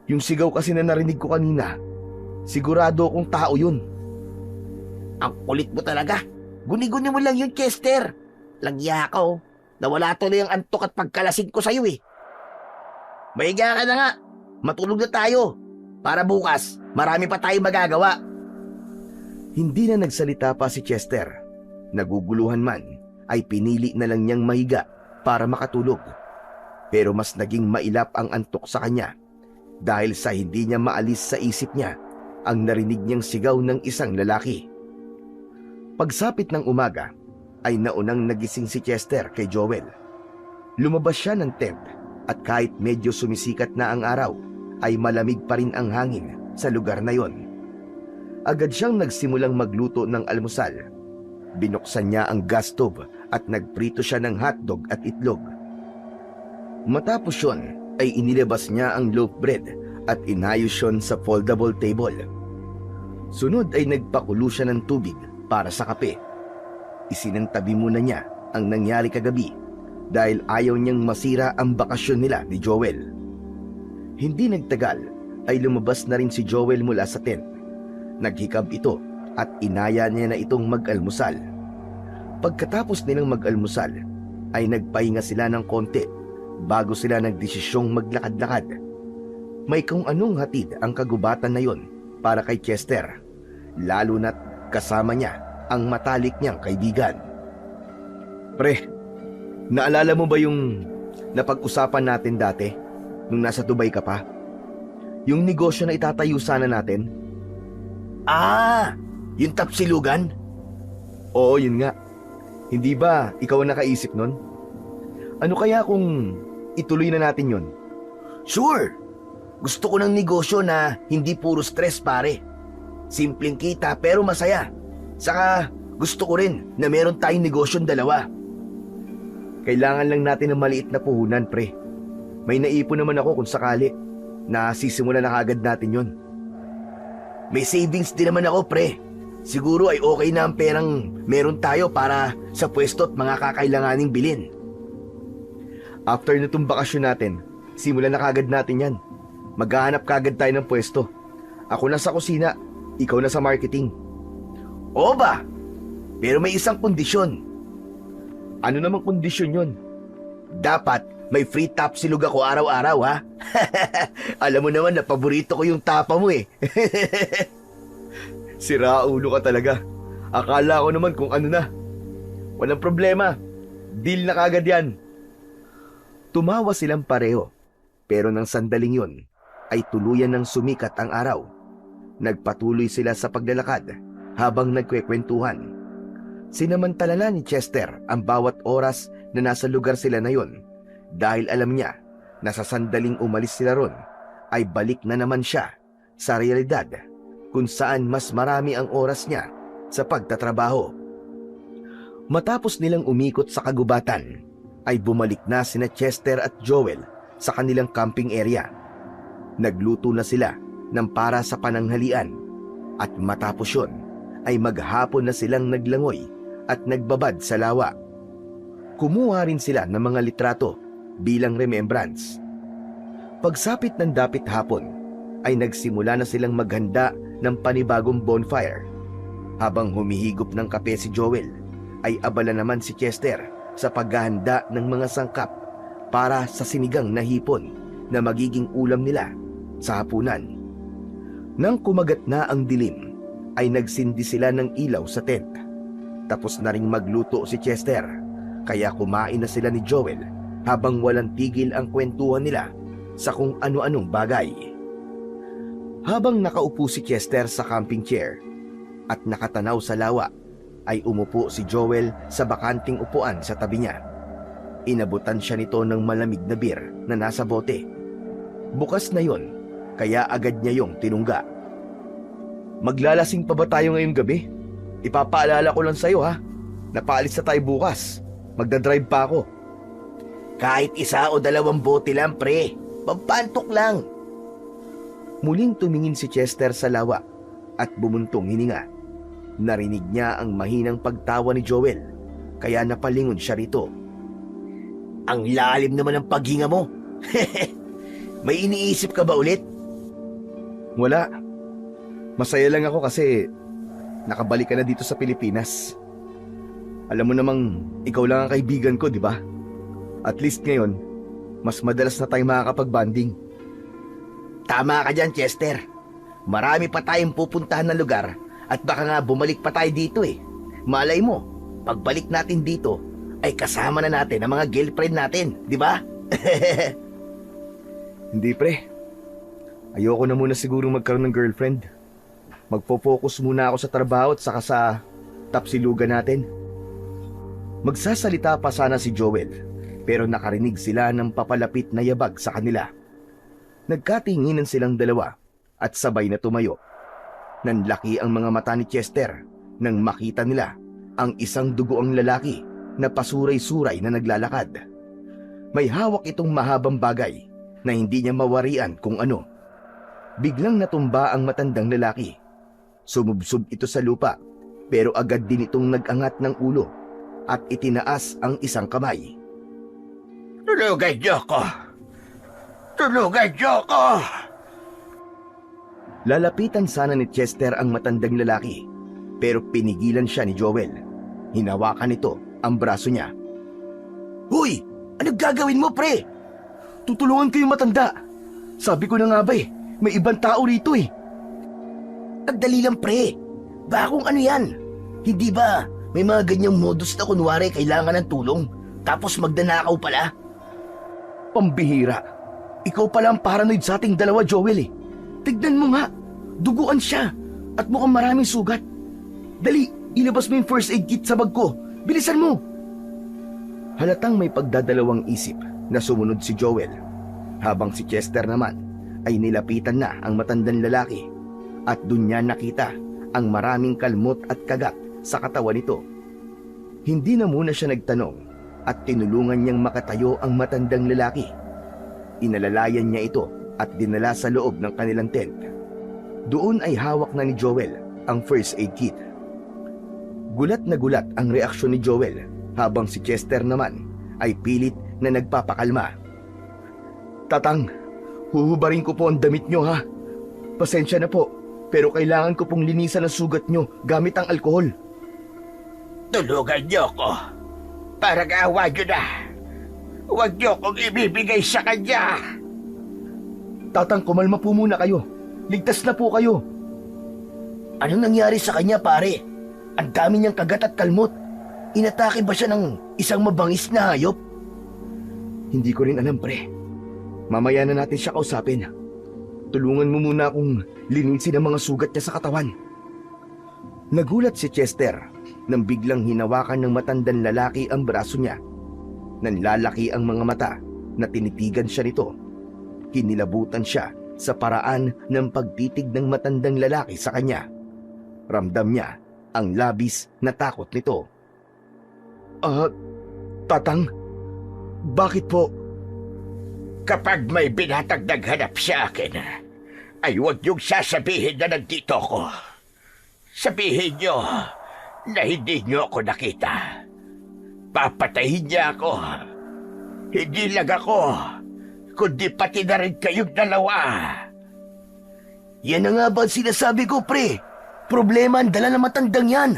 Yung sigaw kasi na narinig ko kanina, sigurado akong tao yun. Ang kulit mo talaga. Guni-guni mo lang yun, Chester. Langya ka oh. Nawala tuloy ang antok at pagkalasing ko sa'yo eh. Mahiga ka na nga. Matulog na tayo. Para bukas, marami pa tayong magagawa. Hindi na nagsalita pa si Chester. Naguguluhan man, ay pinili na lang niyang mahiga para makatulog. Pero mas naging mailap ang antok sa kanya dahil sa hindi niya maalis sa isip niya ang narinig niyang sigaw ng isang lalaki. Pagsapit ng umaga, ay naunang nagising si Chester kay Joel. Lumabas siya ng tent at kahit medyo sumisikat na ang araw, ay malamig pa rin ang hangin sa lugar na yon. Agad siyang nagsimulang magluto ng almusal. Binuksan niya ang gas stove at nagprito siya ng hotdog at itlog. Matapos yon, ay inilabas niya ang loaf bread at inayos yon sa foldable table. Sunod ay nagpakulo siya ng tubig para sa kape. Isinantabi muna niya ang nangyari kagabi dahil ayaw niyang masira ang bakasyon nila ni Joel. Hindi nagtagal ay lumabas na rin si Joel mula sa tent. Naghikab ito at inaya niya na itong mag-almusal. Pagkatapos nilang mag-almusal ay nagpahinga sila ng konti bago sila nagdesisyong maglakad-lakad. May kung anong hatid ang kagubatan na yon para kay Chester, lalo na't kasama niya ang matalik niyang kaibigan. Pre, naalala mo ba yung napag-usapan natin dati nung nasa Dubai ka pa? Yung negosyo na itatayo sana natin? Ah, yung tapsilugan? Oo, yun nga. Hindi ba ikaw ang nakaisip nun? Ano kaya kung ituloy na natin yun? Sure! Gusto ko ng negosyo na hindi puro stress, pare. Simpleng kita pero masaya. Saka gusto ko rin na meron tayong negosyong dalawa. Kailangan lang natin ng maliit na puhunan, pre. May naipon naman ako kung sakali na sisimulan na kagad natin yon. May savings din naman ako, pre. Siguro ay okay na ang perang meron tayo para sa pwesto at mga kakailanganing bilhin. After nitong bakasyon natin, simulan na kagad natin yan. Maghahanap kagad tayo ng pwesto. Ako na sa kusina, ikaw na sa marketing. Oo ba? Pero may isang kondisyon. Ano namang kondisyon yon? Dapat may free tapsilog ako araw-araw, ha? Alam mo naman na paborito ko yung tapa mo eh. Sira ulo ka talaga. Akala ko naman kung ano na. Walang problema. Deal na kagad yan. Tumawa silang pareho. Pero nang sandaling yon, ay tuluyan ng sumikat ang araw. Nagpatuloy sila sa paglalakad habang nagkwekwentuhan. Sinamantala ni Chester ang bawat oras na nasa lugar sila na yon dahil alam niya na sa sandaling umalis sila ron ay balik na naman siya sa realidad kung saan mas marami ang oras niya sa pagtatrabaho. Matapos nilang umikot sa kagubatan ay bumalik na sina Chester at Joel sa kanilang camping area. Nagluto na sila ng para sa pananghalian at matapos yon ay maghapon na silang naglangoy at nagbabad sa lawa. Kumuha rin sila ng mga litrato bilang remembrance. Pagsapit ng dapit hapon ay nagsimula na silang maghanda ng panibagong bonfire. Habang humihigop ng kape si Joel ay abala naman si Chester sa paghahanda ng mga sangkap para sa sinigang na hipon na magiging ulam nila sa hapunan. Nang kumagat na ang dilim ay nagsindi sila ng ilaw sa tent. Tapos na ring magluto si Chester, kaya kumain na sila ni Joel habang walang tigil ang kwentuhan nila sa kung ano-anong bagay. Habang nakaupo si Chester sa camping chair at nakatanaw sa lawa, ay umupo si Joel sa bakanting upuan sa tabi niya. Inabutan siya nito ng malamig na beer na nasa bote. Bukas na yon, kaya agad niya yung tinungga. Maglalasing pa ba tayo ngayong gabi? Ipapaalala ko lang sa'yo ha. Napaalis na tayo bukas. Magdadrive pa ako. Kahit isa o dalawang bote lang, pre. Pampantok lang. Muling tumingin si Chester sa lawa at bumuntong hininga. Narinig niya ang mahinang pagtawa ni Joel, kaya napalingon siya rito. Ang lalim naman ng paghinga mo. May iniisip ka ba ulit? Wala. Masaya lang ako kasi nakabalik ka na dito sa Pilipinas. Alam mo namang ikaw lang ang kaibigan ko, di ba? At least ngayon, mas madalas na tayong makakapag-banding. Tama ka dyan, Chester. Marami pa tayong pupuntahan na lugar at baka nga bumalik pa tayo dito eh. Malay mo, pagbalik natin dito ay kasama na natin ang mga girlfriend natin, di ba? Hindi pre. Ayoko na muna siguro magkaroon ng girlfriend. Magpo-focus muna ako sa trabaho at saka sa tapsilugan natin. Magsasalita pa sana si Joel, pero nakarinig sila ng papalapit na yabag sa kanila. Nagkatinginan silang dalawa at sabay na tumayo. Nanlaki ang mga mata ni Chester nang makita nila ang isang dugoang lalaki na pasuray-suray na naglalakad. May hawak itong mahabang bagay na hindi niya mawarian kung ano. Biglang natumba ang matandang lalaki. Sumubsob ito sa lupa, pero agad din itong nag-angat ng ulo at itinaas ang isang kamay. Tulugan niyo ko! Tulugan niyo ko! Lalapitan sana ni Chester ang matandang lalaki, pero pinigilan siya ni Joel. Hinawakan nito ang braso niya. Huy! Anong gagawin mo, pre? Tutulungan ko yung matanda. Sabi ko na nga ba may ibang tao rito eh. Ang dali lang, pre. Bakong ano yan? Hindi ba may mga ganyang modus na kunwari kailangan ng tulong tapos magdanakaw pala? Pambihira. Ikaw pala ang paranoid sa ating dalawa, Joel eh. Tignan mo nga. Duguan siya at mukhang maraming sugat. Dali, ilabas mo yung first aid kit sa bag ko. Bilisan mo. Halatang may pagdadalawang isip na sumunod si Joel, habang si Chester naman ay nilapitan na ang matandang lalaki at dun niya nakita ang maraming kalmot at kagat sa katawan nito. Hindi na muna siya nagtanong at tinulungan niyang makatayo ang matandang lalaki. Inalalayan niya ito at dinala sa loob ng kanilang tent. Doon ay hawak na ni Joel ang first aid kit. Gulat na gulat ang reaksyon ni Joel, habang si Chester naman ay pilit na nagpapakalma. Tatang, huhubarin ko po ang damit nyo ha. Pasensya na po, pero kailangan ko pong linisan ang sugat nyo gamit ang alkohol. Tulugan niyo ko. Parang awa niyo na. Huwag niyo kong ibibigay sa kanya. Tatang, kumalma po muna kayo. Ligtas na po kayo. Anong nangyari sa kanya, pare? Ang dami niyang kagat at kalmot. Inatake ba siya ng isang mabangis na hayop? Hindi ko rin alam, pre. Mamaya na natin siya kausapin. Tulungan mo muna akong linisin ang mga sugat niya sa katawan. Nagulat si Chester nang biglang hinawakan ng matandang lalaki ang braso niya. Nanlalaki ang mga mata na tinitigan siya nito. Kinilabutan siya sa paraan ng pagtitig ng matandang lalaki sa kanya. Ramdam niya ang labis na takot nito. Tatang, bakit po? Kapag may binatag naghanap sa akin, ay huwag niyong sasabihin na nandito ko. Sabihin niyo na hindi niyo ako nakita. Papatayin niya ako. Hindi lang ako, kundi pati na rin kayong dalawa. Yan na nga ba ang sinasabi ko, pre? Problema ang dala ng matandang yan.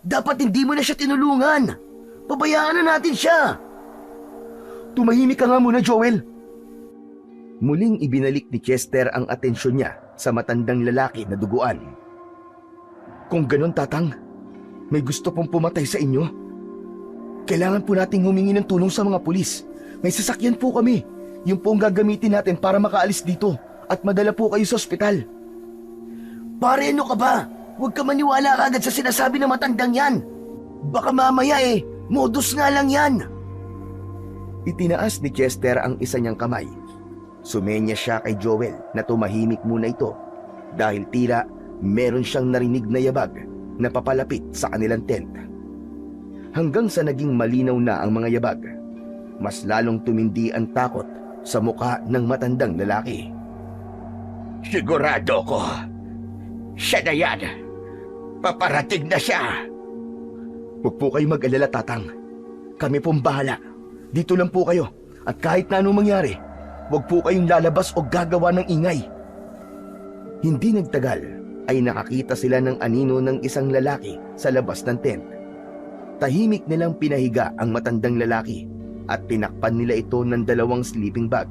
Dapat hindi mo na siya tinulungan. Pabayaan na natin siya. Tumahimik ka nga muna, Joel. Muling ibinalik ni Chester ang atensyon niya sa matandang lalaki na duguan. Kung ganon, tatang, may gusto pong pumatay sa inyo. Kailangan po nating humingi ng tulong sa mga pulis. May sasakyan po kami. Yung po ang gagamitin natin para makaalis dito at madala po kayo sa ospital. Pare, ano ka ba? Huwag ka maniwala kagad sa sinasabi ng matandang yan. Baka mamaya modus nga lang yan. Itinaas ni Chester ang isa niyang kamay. Sumenya siya kay Joel na tumahimik muna ito dahil tila meron siyang narinig na yabag na papalapit sa kanilang tent. Hanggang sa naging malinaw na ang mga yabag, mas lalong tumindi ang takot sa mukha ng matandang lalaki. Sigurado ko, siya na yan. Paparating na siya. Huwag po kayo mag-alala, Tatang. Kami pong bahala. Dito lang po kayo. At kahit na anong mangyari, huwag po kayong lalabas o gagawa ng ingay. Hindi nagtagal ay nakakita sila ng anino ng isang lalaki sa labas ng tent. Tahimik nilang pinahiga ang matandang lalaki at tinakpan nila ito ng 2 sleeping bag.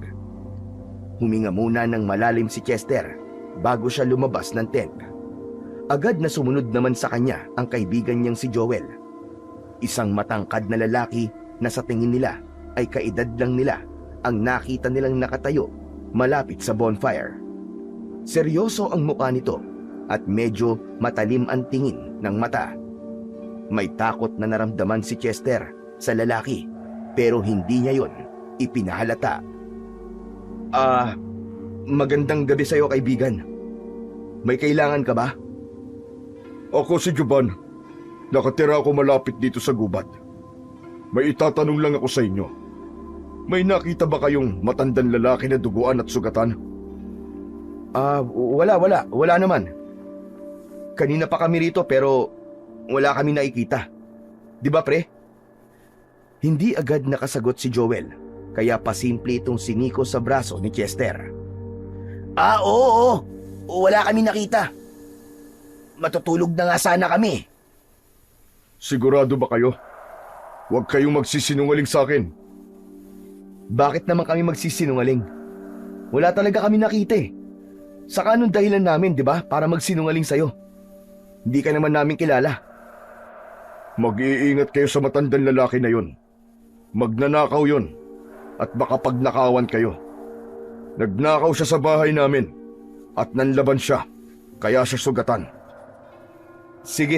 Huminga muna ng malalim si Chester bago siya lumabas ng tent. Agad na sumunod naman sa kanya ang kaibigan niyang si Joel. Isang matangkad na lalaki na sa tingin nila ay kaedad lang nila ang nakita nilang nakatayo malapit sa bonfire. Seryoso ang mukha nito at medyo matalim ang tingin ng mata. May takot na naramdaman si Chester sa lalaki pero hindi niya yon ipinahalata. Magandang gabi sa'yo, kaibigan. May kailangan ka ba? Ako si Juban. Nakatira ako malapit dito sa gubat. May itatanong lang ako sa inyo. May nakita ba kayong matandang lalaki na duguan at sugatan? Wala naman. Kanina pa kami rito pero wala kami nakikita. Di ba, pre? Hindi agad nakasagot si Joel, kaya pasimple itong siniko sa braso ni Chester. Oo. Wala kami nakita. Matutulog na nga sana kami. Sigurado ba kayo? Huwag kayong magsisinungaling sa akin. Bakit naman kami magsisinungaling? Wala talaga kami nakita eh. Saka anong dahilan namin, di ba, para magsinungaling sa'yo? Hindi ka naman namin kilala. Mag-iingat kayo sa matandang lalaki na yon. Magnanakaw yon. At baka pagnakawan kayo. Nagnakaw siya sa bahay namin. At nanlaban siya. Kaya siya sugatan. Sige.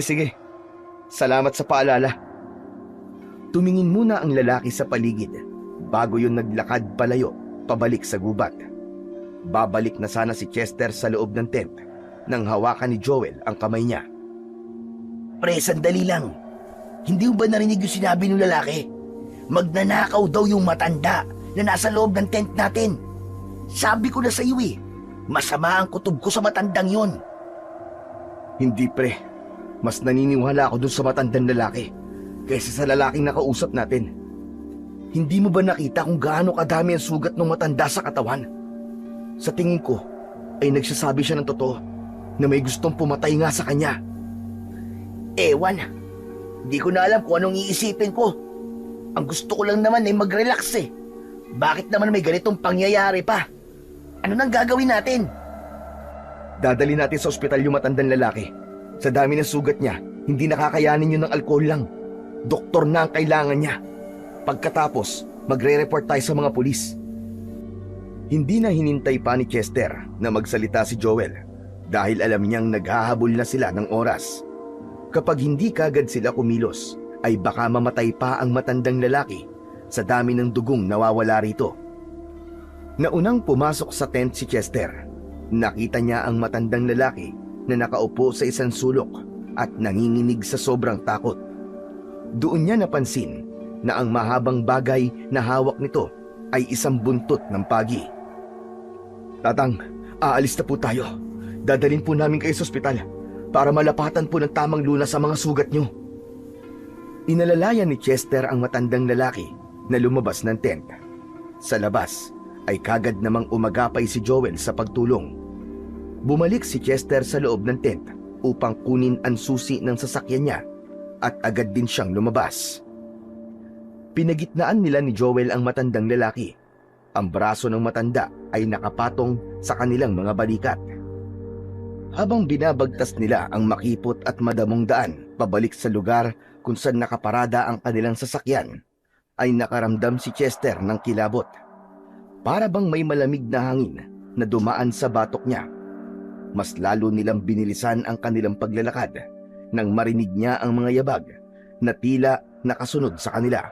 Salamat sa paalala. Tumingin muna ang lalaki sa paligid bago yun naglakad palayo pabalik sa gubat. Babalik na sana si Chester sa loob ng tent nang hawakan ni Joel ang kamay niya. Pre, sandali lang. Hindi mo ba narinig yung sinabi ng lalaki? Magnanakaw daw yung matanda na nasa loob ng tent natin. Sabi ko na sa iyo eh, masama ang kutob ko sa matandang yon. Hindi, pre. Mas naniniwala ako dun sa matandang lalaki kaysa sa lalaking nakausap natin. Hindi mo ba nakita kung gaano kadami ang sugat ng matanda sa katawan? Sa tingin ko, ay nagsasabi siya ng totoo na may gustong pumatay nga sa kanya. Ewan, di ko na alam kung anong iisipin ko. Ang gusto ko lang naman ay mag-relax eh. Bakit naman may ganitong pangyayari pa? Ano nang gagawin natin? Dadali natin sa ospital yung matandang lalaki. Sa dami ng sugat niya, hindi nakakayanin yun ng alkohol lang. Doktor na ang kailangan niya. Pagkatapos, magre-report tayo sa mga pulis. Hindi na hinintay pa ni Chester na magsalita si Joel dahil alam niyang naghahabol na sila ng oras. Kapag hindi kagad sila kumilos, ay baka mamatay pa ang matandang lalaki sa dami ng dugong nawawala rito. Naunang pumasok sa tent si Chester, nakita niya ang matandang lalaki na nakaupo sa isang sulok at nanginginig sa sobrang takot. Doon niya napansin na ang mahabang bagay na hawak nito ay isang buntot ng pagi. Tatang, aalis na po tayo. Dadalhin po namin kayo sa ospital para malapatan po ng tamang lunas sa mga sugat niyo. Inalalayan ni Chester ang matandang lalaki na lumabas ng tent. Sa labas ay kagad namang umagapay si Joel sa pagtulong. Bumalik si Chester sa loob ng tent upang kunin ang susi ng sasakyan niya at agad din siyang lumabas. Pinagitnaan nila ni Joel ang matandang lalaki. Ang braso ng matanda ay nakapatong sa kanilang mga balikat. Habang binabagtas nila ang makipot at madamong daan pabalik sa lugar kung saan nakaparada ang kanilang sasakyan, ay nakaramdam si Chester ng kilabot. Para bang may malamig na hangin na dumaan sa batok niya. Mas lalo nilang binilisan ang kanilang paglalakad nang marinig niya ang mga yabag na tila nakasunod sa kanila.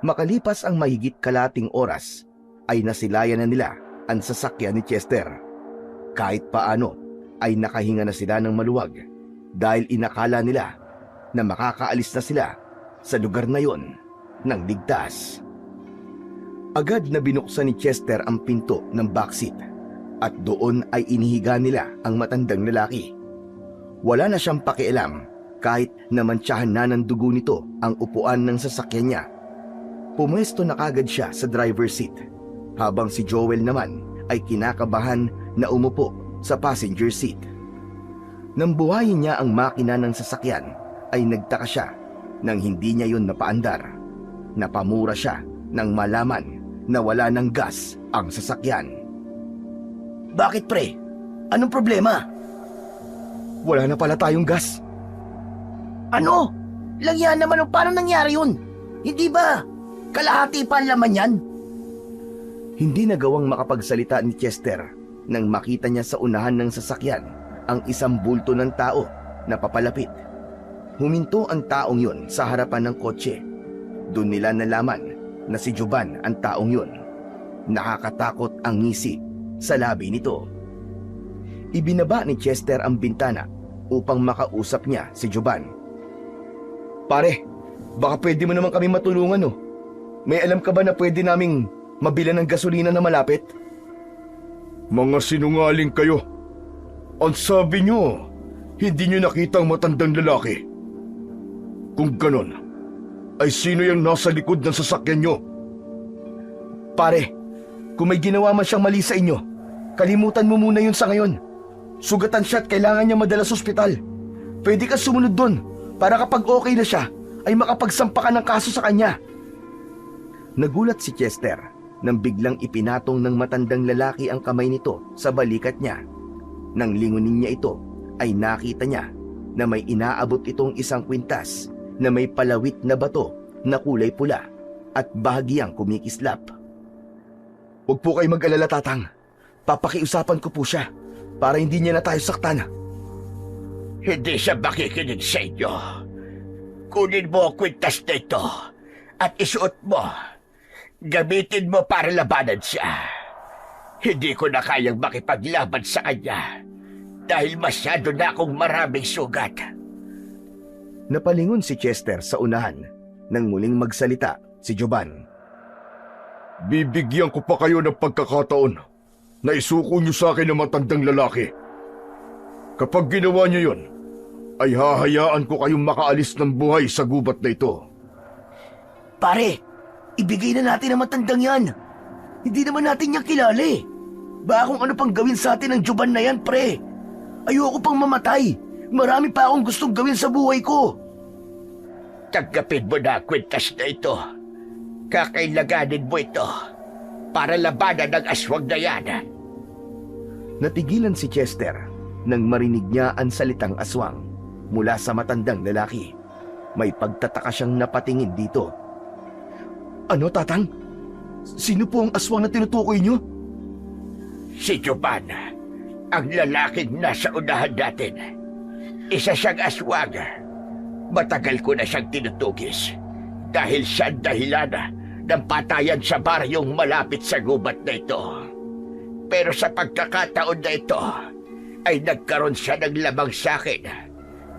Makalipas ang mahigit kalating oras, ay nasilayan na nila ang sasakyan ni Chester. Kahit paano, ay nakahinga na sila ng maluwag dahil inakala nila na makakaalis na sila sa lugar na yon ng ligtas. Agad na binuksan ni Chester ang pinto ng backseat at doon ay inihiga nila ang matandang lalaki. Wala na siyang pakialam kahit namantsahan na ng dugo nito ang upuan ng sasakyan niya. Pumwesto na kagad siya sa driver's seat habang si Joel naman ay kinakabahan na umupo sa passenger seat. Nang buhayin niya ang makina ng sasakyan ay nagtaka siya nang hindi niya yun napaandar. Napamura siya nang malaman na wala ng gas ang sasakyan. Bakit pre? Anong problema? Wala na pala tayong gas. Ano? Langyan naman paano nangyari yun? Hindi ba? Kalahati pa ang laman yan? Hindi nagawang makapagsalita ni Chester nang makita niya sa unahan ng sasakyan ang isang bulto ng tao na papalapit. Huminto ang taong yun sa harapan ng kotse. Doon nila nalaman na si Juban ang taong yun. Nakakatakot ang ngisi sa labi nito. Ibinaba ni Chester ang bintana upang makausap niya si Juban. Pare, baka pwede mo naman kami matulungan oh. May alam ka ba na pwede naming mabilan ng gasolina na malapit? Mga sinungaling kayo. Ang sabi nyo, hindi nyo nakita ang matandang lalaki. Kung ganon, ay sino yung nasa likod ng sasakyan nyo? Pare, kung may ginawa man siyang mali sa inyo, kalimutan mo muna yun sa ngayon. Sugatan siya at kailangan niya madala sa ospital. Pwede ka sumunod doon para kapag okay na siya, ay makapagsampa ka ng kaso sa kanya. Nagulat si Chester nang biglang ipinatong ng matandang lalaki ang kamay nito sa balikat niya. Nang lingunin niya ito, ay nakita niya na may inaabot itong isang kwintas na may palawit na bato na kulay pula at bahagyang kumikislap. Huwag po kayo mag-alala, Tatang. Papakiusapan ko po siya para hindi niya na tayo saktan. Hindi siya makikinig sa inyo. Kunin mo ang kwintas na ito at isuot mo. Gamitin mo para labanan siya. Hindi ko na kayang makipaglaban sa kanya dahil masyado na akong maraming sugat. Napalingon si Chester sa unahan nang muling magsalita si Juban. Bibigyan ko pa kayo ng pagkakataon na isuko nyo sa akin ang matandang lalaki. Kapag ginawa nyo yun, ay hahayaan ko kayong makaalis ng buhay sa gubat na ito. Pare, ibigay na natin ang matandang yan. Hindi naman natin niya kilala eh. Baka kung ano pang gawin sa atin ng Juban na yan, pre. Ayoko pang mamatay. Marami pa akong gustong gawin sa buhay ko. Tanggapin mo na kwintas na ito. Kakailanganin mo ito para labanan ng aswang na yan. Natigilan si Chester nang marinig niya ang salitang aswang mula sa matandang lalaki. May pagtataka siyang napatingin dito. Ano, Tatang? Sino po ang aswang na tinutukoy niyo? Si Juban, ang lalaking nasa unahan natin. Isa siyang aswang. Matagal ko na siyang tinutugis dahil siya ang dahilan ng patayan sa baryong malapit sa gubat na ito. Pero sa pagkakataon na ito, ay nagkaroon siya ng lamang sa akin.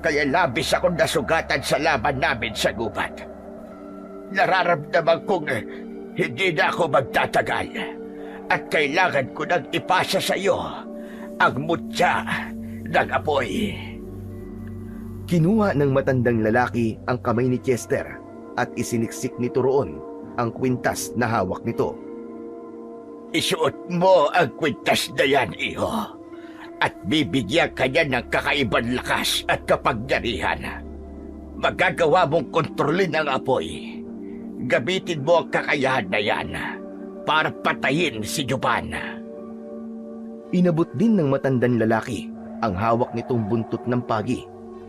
Kaya labis akong nasugatan sa laban namin sa gubat. Nararamdaman kong hindi na ako magtatagal at kailangan ko nang ipasa sa iyo ang mutya ng apoy. Kinuha ng matandang lalaki ang kamay ni Chester at isiniksik nito roon ang kwintas na hawak nito. Isuot mo ang kwintas na yan, iho, at bibigyan ka niya ng kakaibang lakas at kapangyarihan. Magagawa mong kontrolin ang apoy. Gamitin mo ang kakayahan na yan para patayin si Juban. Inabot din ng matandang lalaki ang hawak nitong buntot ng pagi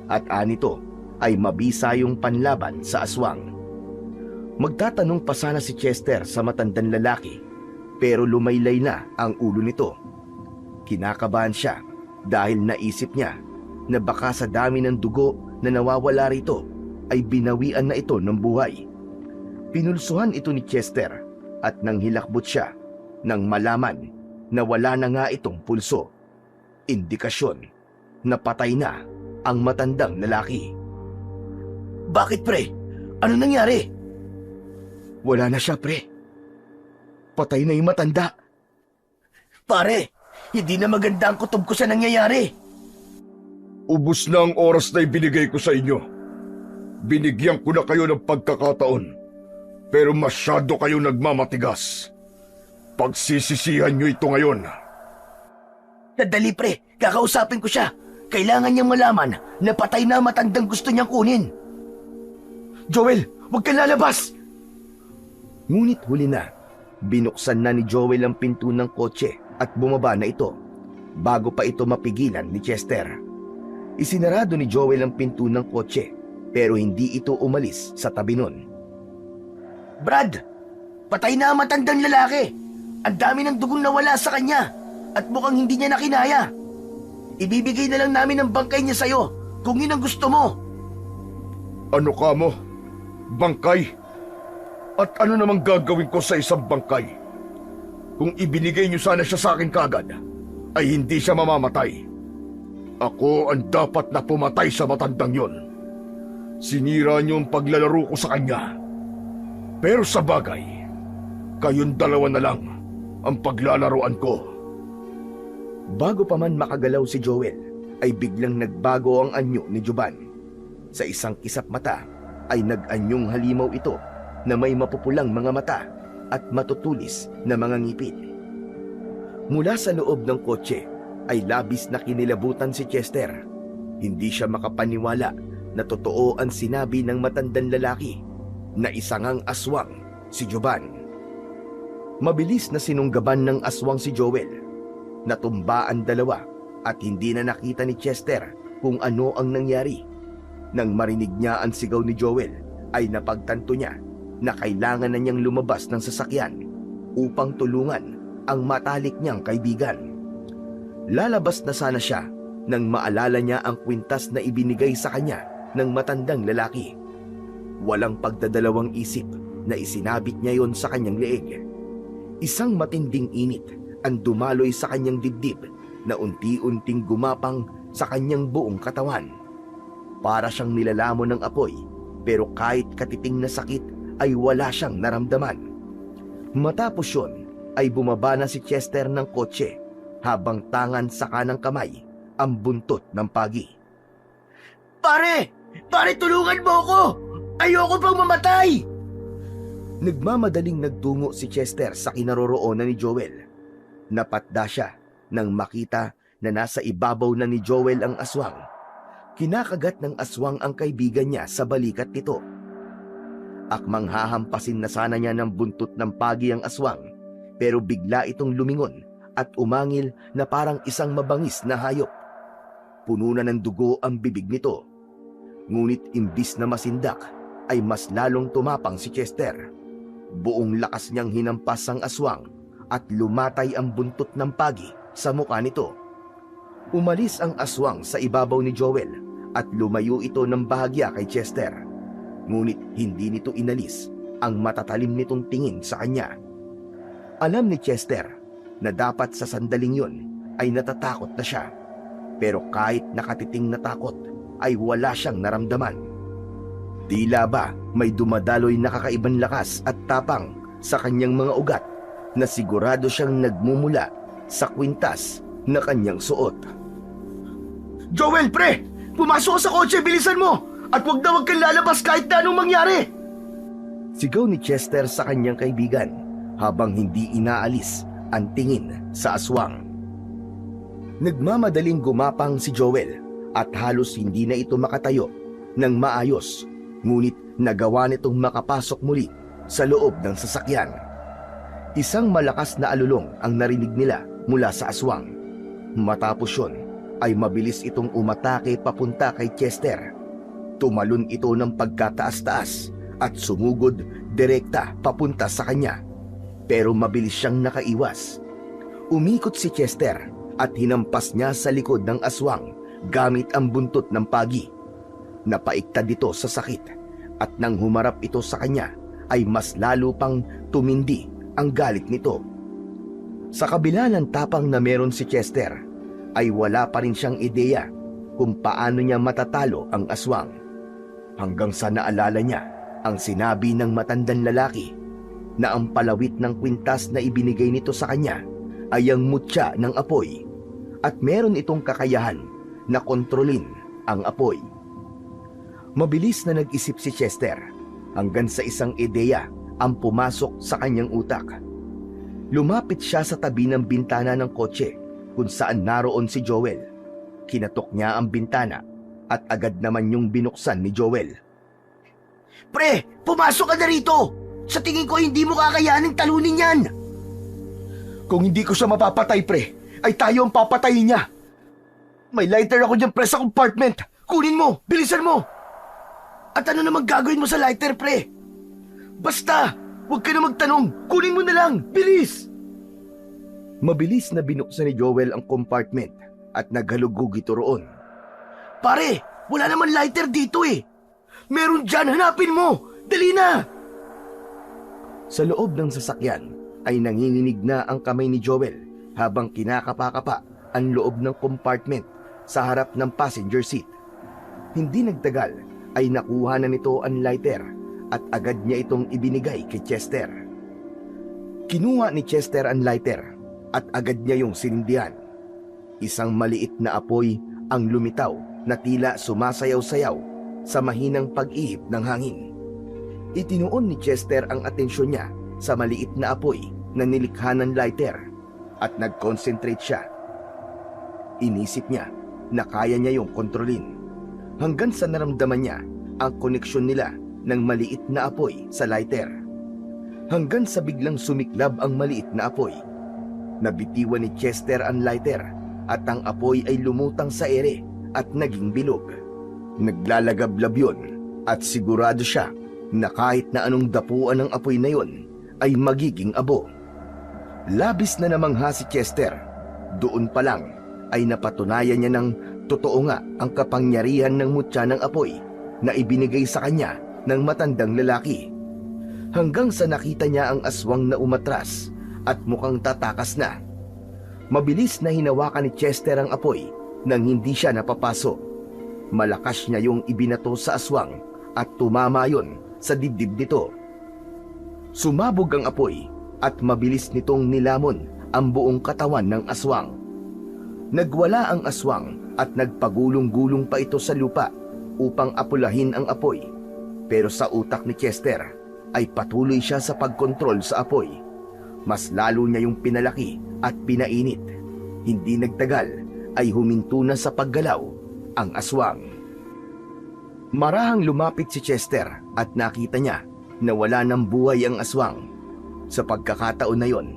at anito ay mabisa yung panlaban sa aswang. Magtatanong pa sana si Chester sa matandang lalaki pero lumaylay na ang ulo nito. Kinakabahan siya dahil naisip niya na baka sa dami ng dugo na nawawala rito ay binawian na ito ng buhay. Pinulsuhan ito ni Chester at nang hilakbot siya nang malaman na wala na nga itong pulso. Indikasyon napatay na ang matandang lalaki. Bakit pre? Ano nangyari? Wala na siya, pre. Patay na yung matanda. Pare, hindi na maganda ang kutob ko sa nangyayari. Ubus na ang oras na ibinigay ko sa inyo. Binigyan ko na kayo ng pagkakataon. Pero masyado kayo nagmamatigas. Pagsisisihan nyo ito ngayon. Nadali pre, kakausapin ko siya. Kailangan niyang malaman na patay na ang matandang gusto niyang kunin. Joel, huwag kang lalabas! Ngunit huli na, binuksan na ni Joel ang pinto ng kotse at bumaba na ito bago pa ito mapigilan ni Chester. Isinarado ni Joel ang pinto ng kotse pero hindi ito umalis sa tabi nun. Brad, patay na ang matandang lalaki. Ang dami ng dugong nawala sa kanya at mukhang hindi niya nakinaya. Ibibigay na lang namin ang bangkay niya sa'yo kung yun ang gusto mo. Ano ka mo? Bangkay? At ano namang gagawin ko sa isang bangkay? Kung ibinigay niyo sana siya sa akin kagad, ay hindi siya mamamatay. Ako ang dapat na pumatay sa matandang yon. Sinira niyo ang paglalaro ko sa kanya. Pero sa bagay, kayong dalawa na lang ang paglalaroan ko. Bago pa man makagalaw si Joel, ay biglang nagbago ang anyo ni Juban. Sa isang kisap mata, ay nag-anyong halimaw ito na may mapupulang mga mata at matutulis na mga ngipin. Mula sa loob ng kotse ay labis na kinilabutan si Chester. Hindi siya makapaniwala na totoo ang sinabi ng matandang lalaki na isa ngang aswang si Juban. Mabilis na sinunggaban ng aswang si Joel. Natumba ang dalawa at hindi na nakita ni Chester kung ano ang nangyari. Nang marinig niya ang sigaw ni Joel ay napagtanto niya na kailangan na niyang lumabas ng sasakyan upang tulungan ang matalik niyang kaibigan. Lalabas na sana siya nang maalala niya ang kwintas na ibinigay sa kanya ng matandang lalaki. Walang pagdadalawang isip na isinabit niya yon sa kanyang leeg. Isang matinding init ang dumaloy sa kanyang dibdib na unti-unting gumapang sa kanyang buong katawan. Para siyang nilalamon ng apoy, pero kahit katiting na sakit ay wala siyang naramdaman. Matapos yun, ay bumaba na si Chester ng kotse habang tangan sa kanang kamay ang buntot ng pagi. Pare! Pare, tulungan mo ako! Ayoko pang mamatay! Nagmamadaling nagtungo si Chester sa kinaroroonan ni Joel. Napatda siya nang makita na nasa ibabaw na ni Joel ang aswang. Kinakagat ng aswang ang kaibigan niya sa balikat nito. Akmang hahampasin na sana niya ng buntot ng pagi ang aswang, pero bigla itong lumingon at umangil na parang isang mabangis na hayop. Puno na ng dugo ang bibig nito. Ngunit imbis na masindak, ay mas lalong tumapang si Chester. Buong lakas niyang hinampas ang aswang at lumatay ang buntot ng pagi sa mukha nito. Umalis ang aswang sa ibabaw ni Joel at lumayo ito ng bahagya kay Chester. Ngunit hindi nito inalis ang matatalim nitong tingin sa kanya. Alam ni Chester na dapat sa sandaling yon ay natatakot na siya. Pero kahit nakatiting na takot ay wala siyang naramdaman. Tila ba may dumadaloy na kakaibang lakas at tapang sa kanyang mga ugat na sigurado siyang nagmumula sa kwintas na kanyang suot. Joel, pre! Pumasok ka sa kotse, bilisan mo! At wag kang lalabas kahit na anong mangyari! Sigaw ni Chester sa kanyang kaibigan habang hindi inaalis ang tingin sa aswang. Nagmamadaling gumapang si Joel at halos hindi na ito makatayo ng maayos, ngunit nagawa nitong makapasok muli sa loob ng sasakyan. Isang malakas na alulong ang narinig nila mula sa aswang. Matapos yun, ay mabilis itong umatake papunta kay Chester. Tumalon ito ng pagkataas-taas at sumugod direkta papunta sa kanya. Pero mabilis siyang nakaiwas. Umikot si Chester at hinampas niya sa likod ng aswang gamit ang buntot ng pagi. Napaiktad ito sa sakit at nang humarap ito sa kanya ay mas lalo pang tumindi ang galit nito. Sa kabila ng tapang na meron si Chester, ay wala pa rin siyang ideya kung paano niya matatalo ang aswang. Hanggang sa naalala niya ang sinabi ng matandang lalaki na ang palawit ng kwintas na ibinigay nito sa kanya ay ang mutya ng apoy at meron itong kakayahan na kontrolin ang apoy. Mabilis na nag-isip si Chester hanggang sa isang ideya ang pumasok sa kanyang utak. Lumapit siya sa tabi ng bintana ng kotse kung saan naroon si Joel. Kinatok niya ang bintana at agad naman yung binuksan ni Joel. Pre, pumasok ka na rito! Sa tingin ko hindi mo kakayanin talunin yan! Kung hindi ko siya mapapatay, pre, ay tayo ang papatayin niya. May lighter ako dyan, pre, sa compartment. Kunin mo! Bilisan mo! At ano naman gagawin mo sa lighter, pre? Basta! Huwag ka na magtanong! Kunin mo na lang! Bilis! Mabilis na binuksan ni Joel ang compartment at naghalugog ito roon. Pare, wala naman lighter dito eh! Meron dyan, hanapin mo! Dali na! Sa loob ng sasakyan ay nanginginig na ang kamay ni Joel habang kinakapa-kapa ang loob ng compartment sa harap ng passenger seat. Hindi nagtagal ay nakuha na nito ang lighter at agad niya itong ibinigay kay Chester. Kinuha ni Chester ang lighter at agad niya yung sinindihan. Isang maliit na apoy ang lumitaw na tila sumasayaw-sayaw sa mahinang pag-ihip ng hangin. Itinuon ni Chester ang atensyon niya sa maliit na apoy na nilikha ng lighter at nag-concentrate siya. Inisip niya na kaya niya yung kontrolin hanggang sa naramdaman niya ang koneksyon nila ng maliit na apoy sa lighter. Hanggang sa biglang sumiklab ang maliit na apoy. Nabitiwan ni Chester ang lighter at ang apoy ay lumutang sa ere at naging bilog. Naglalagablab yun at sigurado siya na kahit na anong dapuan ng apoy na yon ay magiging abo. Labis na namangha si Chester. Doon pa lang ay napatunayan niya ng totoo nga ang kapangyarihan ng mutya ng apoy na ibinigay sa kanya ng matandang lalaki. Hanggang sa nakita niya ang aswang na umatras at mukhang tatakas na. Mabilis na hinawakan ni Chester ang apoy nang hindi siya napapaso. Malakas niya yung ibinato sa aswang at tumama yon sa dibdib nito. Sumabog ang apoy at mabilis nitong nilamon ang buong katawan ng aswang. Nagwala ang aswang at nagpagulong-gulong pa ito sa lupa upang apulahin ang apoy. Pero sa utak ni Chester ay patuloy siya sa pagkontrol sa apoy. Mas lalo niya yung pinalaki at pinainit. Hindi nagtagal ay huminto na sa paggalaw ang aswang. Marahang lumapit si Chester at nakita niya na wala ng buhay ang aswang. Sa pagkakataon na yon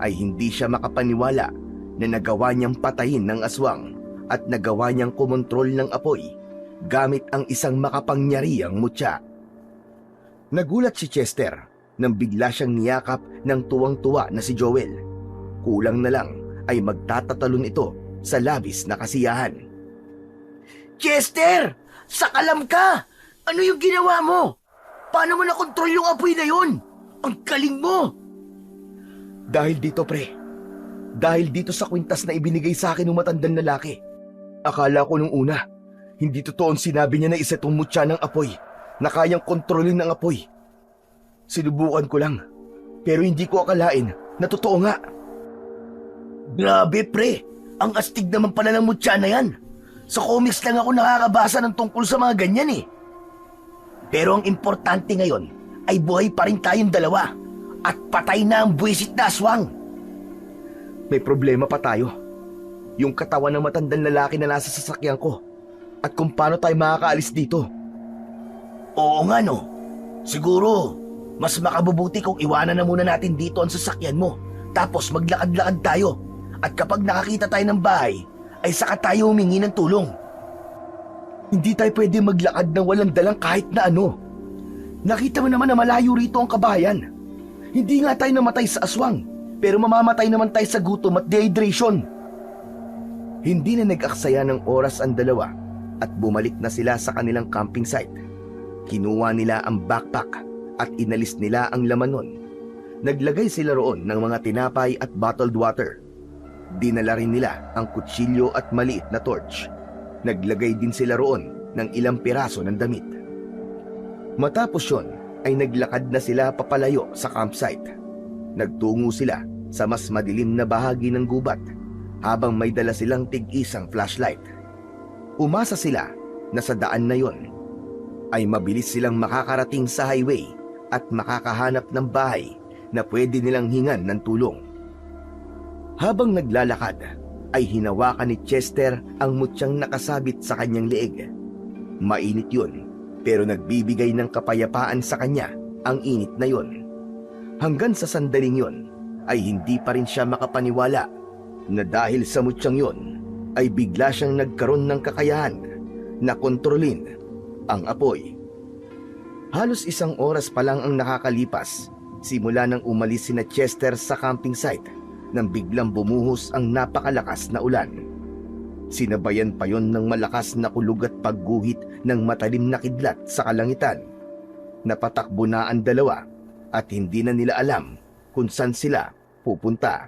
ay hindi siya makapaniwala na nagawa niyang patayin ng aswang at nagawa niyang kumontrol ng apoy gamit ang isang makapangyarihang mutya. Nagulat si Chester nang bigla siyang niyakap ng tuwang-tuwa na si Joel. Kulang na lang ay magtatatalon ito sa labis na kasiyahan. Chester! Sakalam ka! Ano yung ginawa mo? Paano mo nakontrol yung apoy na yun? Ang galing mo! Dahil dito, pre. Dahil dito sa kwintas na ibinigay sa akin ng matandang lalaki. Akala ko nung una, hindi totoo ang sinabi niya na isa itong mutya ng apoy na kayang kontrolin ng apoy. Sinubukan ko lang, pero hindi ko akalain na totoo nga. Grabe, pre! Ang astig naman pala ng mutya na yan. Sa comics lang ako nakakabasa ng tungkol sa mga ganyan eh. Pero ang importante ngayon ay buhay pa rin tayong dalawa at patay na ang buwisit na aswang. May problema pa tayo. Yung katawan ng matandang lalaki na nasa sasakyan ko at kung paano tayo makakaalis dito. Oo nga no. Siguro, mas makabubuti kung iwanan na muna natin dito ang sasakyan mo. Tapos maglakad-lakad tayo. At kapag nakakita tayo ng bahay, ay saka tayo humingi ng tulong. Hindi tayo pwede maglakad na walang dalang kahit na ano. Nakita mo naman na malayo rito ang kabahayan. Hindi nga tayo namatay sa aswang, pero mamamatay naman tayo sa gutom at dehydration. Hindi na nag-aksaya ng oras ang dalawa at bumalik na sila sa kanilang camping site. Kinuha nila ang backpack at inalis nila ang laman nun. Naglagay sila roon ng mga tinapay at bottled water. Dinala rin nila ang kutsilyo at maliit na torch. Naglagay din sila roon ng ilang piraso ng damit. Matapos yon ay naglakad na sila papalayo sa campsite. Nagtungo sila sa mas madilim na bahagi ng gubat habang may dala silang tig-isang flashlight. Umasa sila na sa daan na yon ay mabilis silang makakarating sa highway at makakahanap ng bahay na pwede nilang hingan ng tulong. Habang naglalakad ay hinawakan ni Chester ang mutyang nakasabit sa kanyang leeg. Mainit yun, pero nagbibigay ng kapayapaan sa kanya ang init na yon. Hanggang sa sandaling yon ay hindi pa rin siya makapaniwala na dahil sa mutyang yon ay bigla siyang nagkaroon ng kakayahan na kontrolin ang apoy. Halos 1 oras pa lang ang nakakalipas simula nang umalis sina Chester sa camping site nang biglang bumuhos ang napakalakas na ulan. Sinabayan pa yon ng malakas na kulog at pagguhit ng matalim na kidlat sa kalangitan. Napatakbo na ang dalawa at hindi na nila alam kung saan sila pupunta.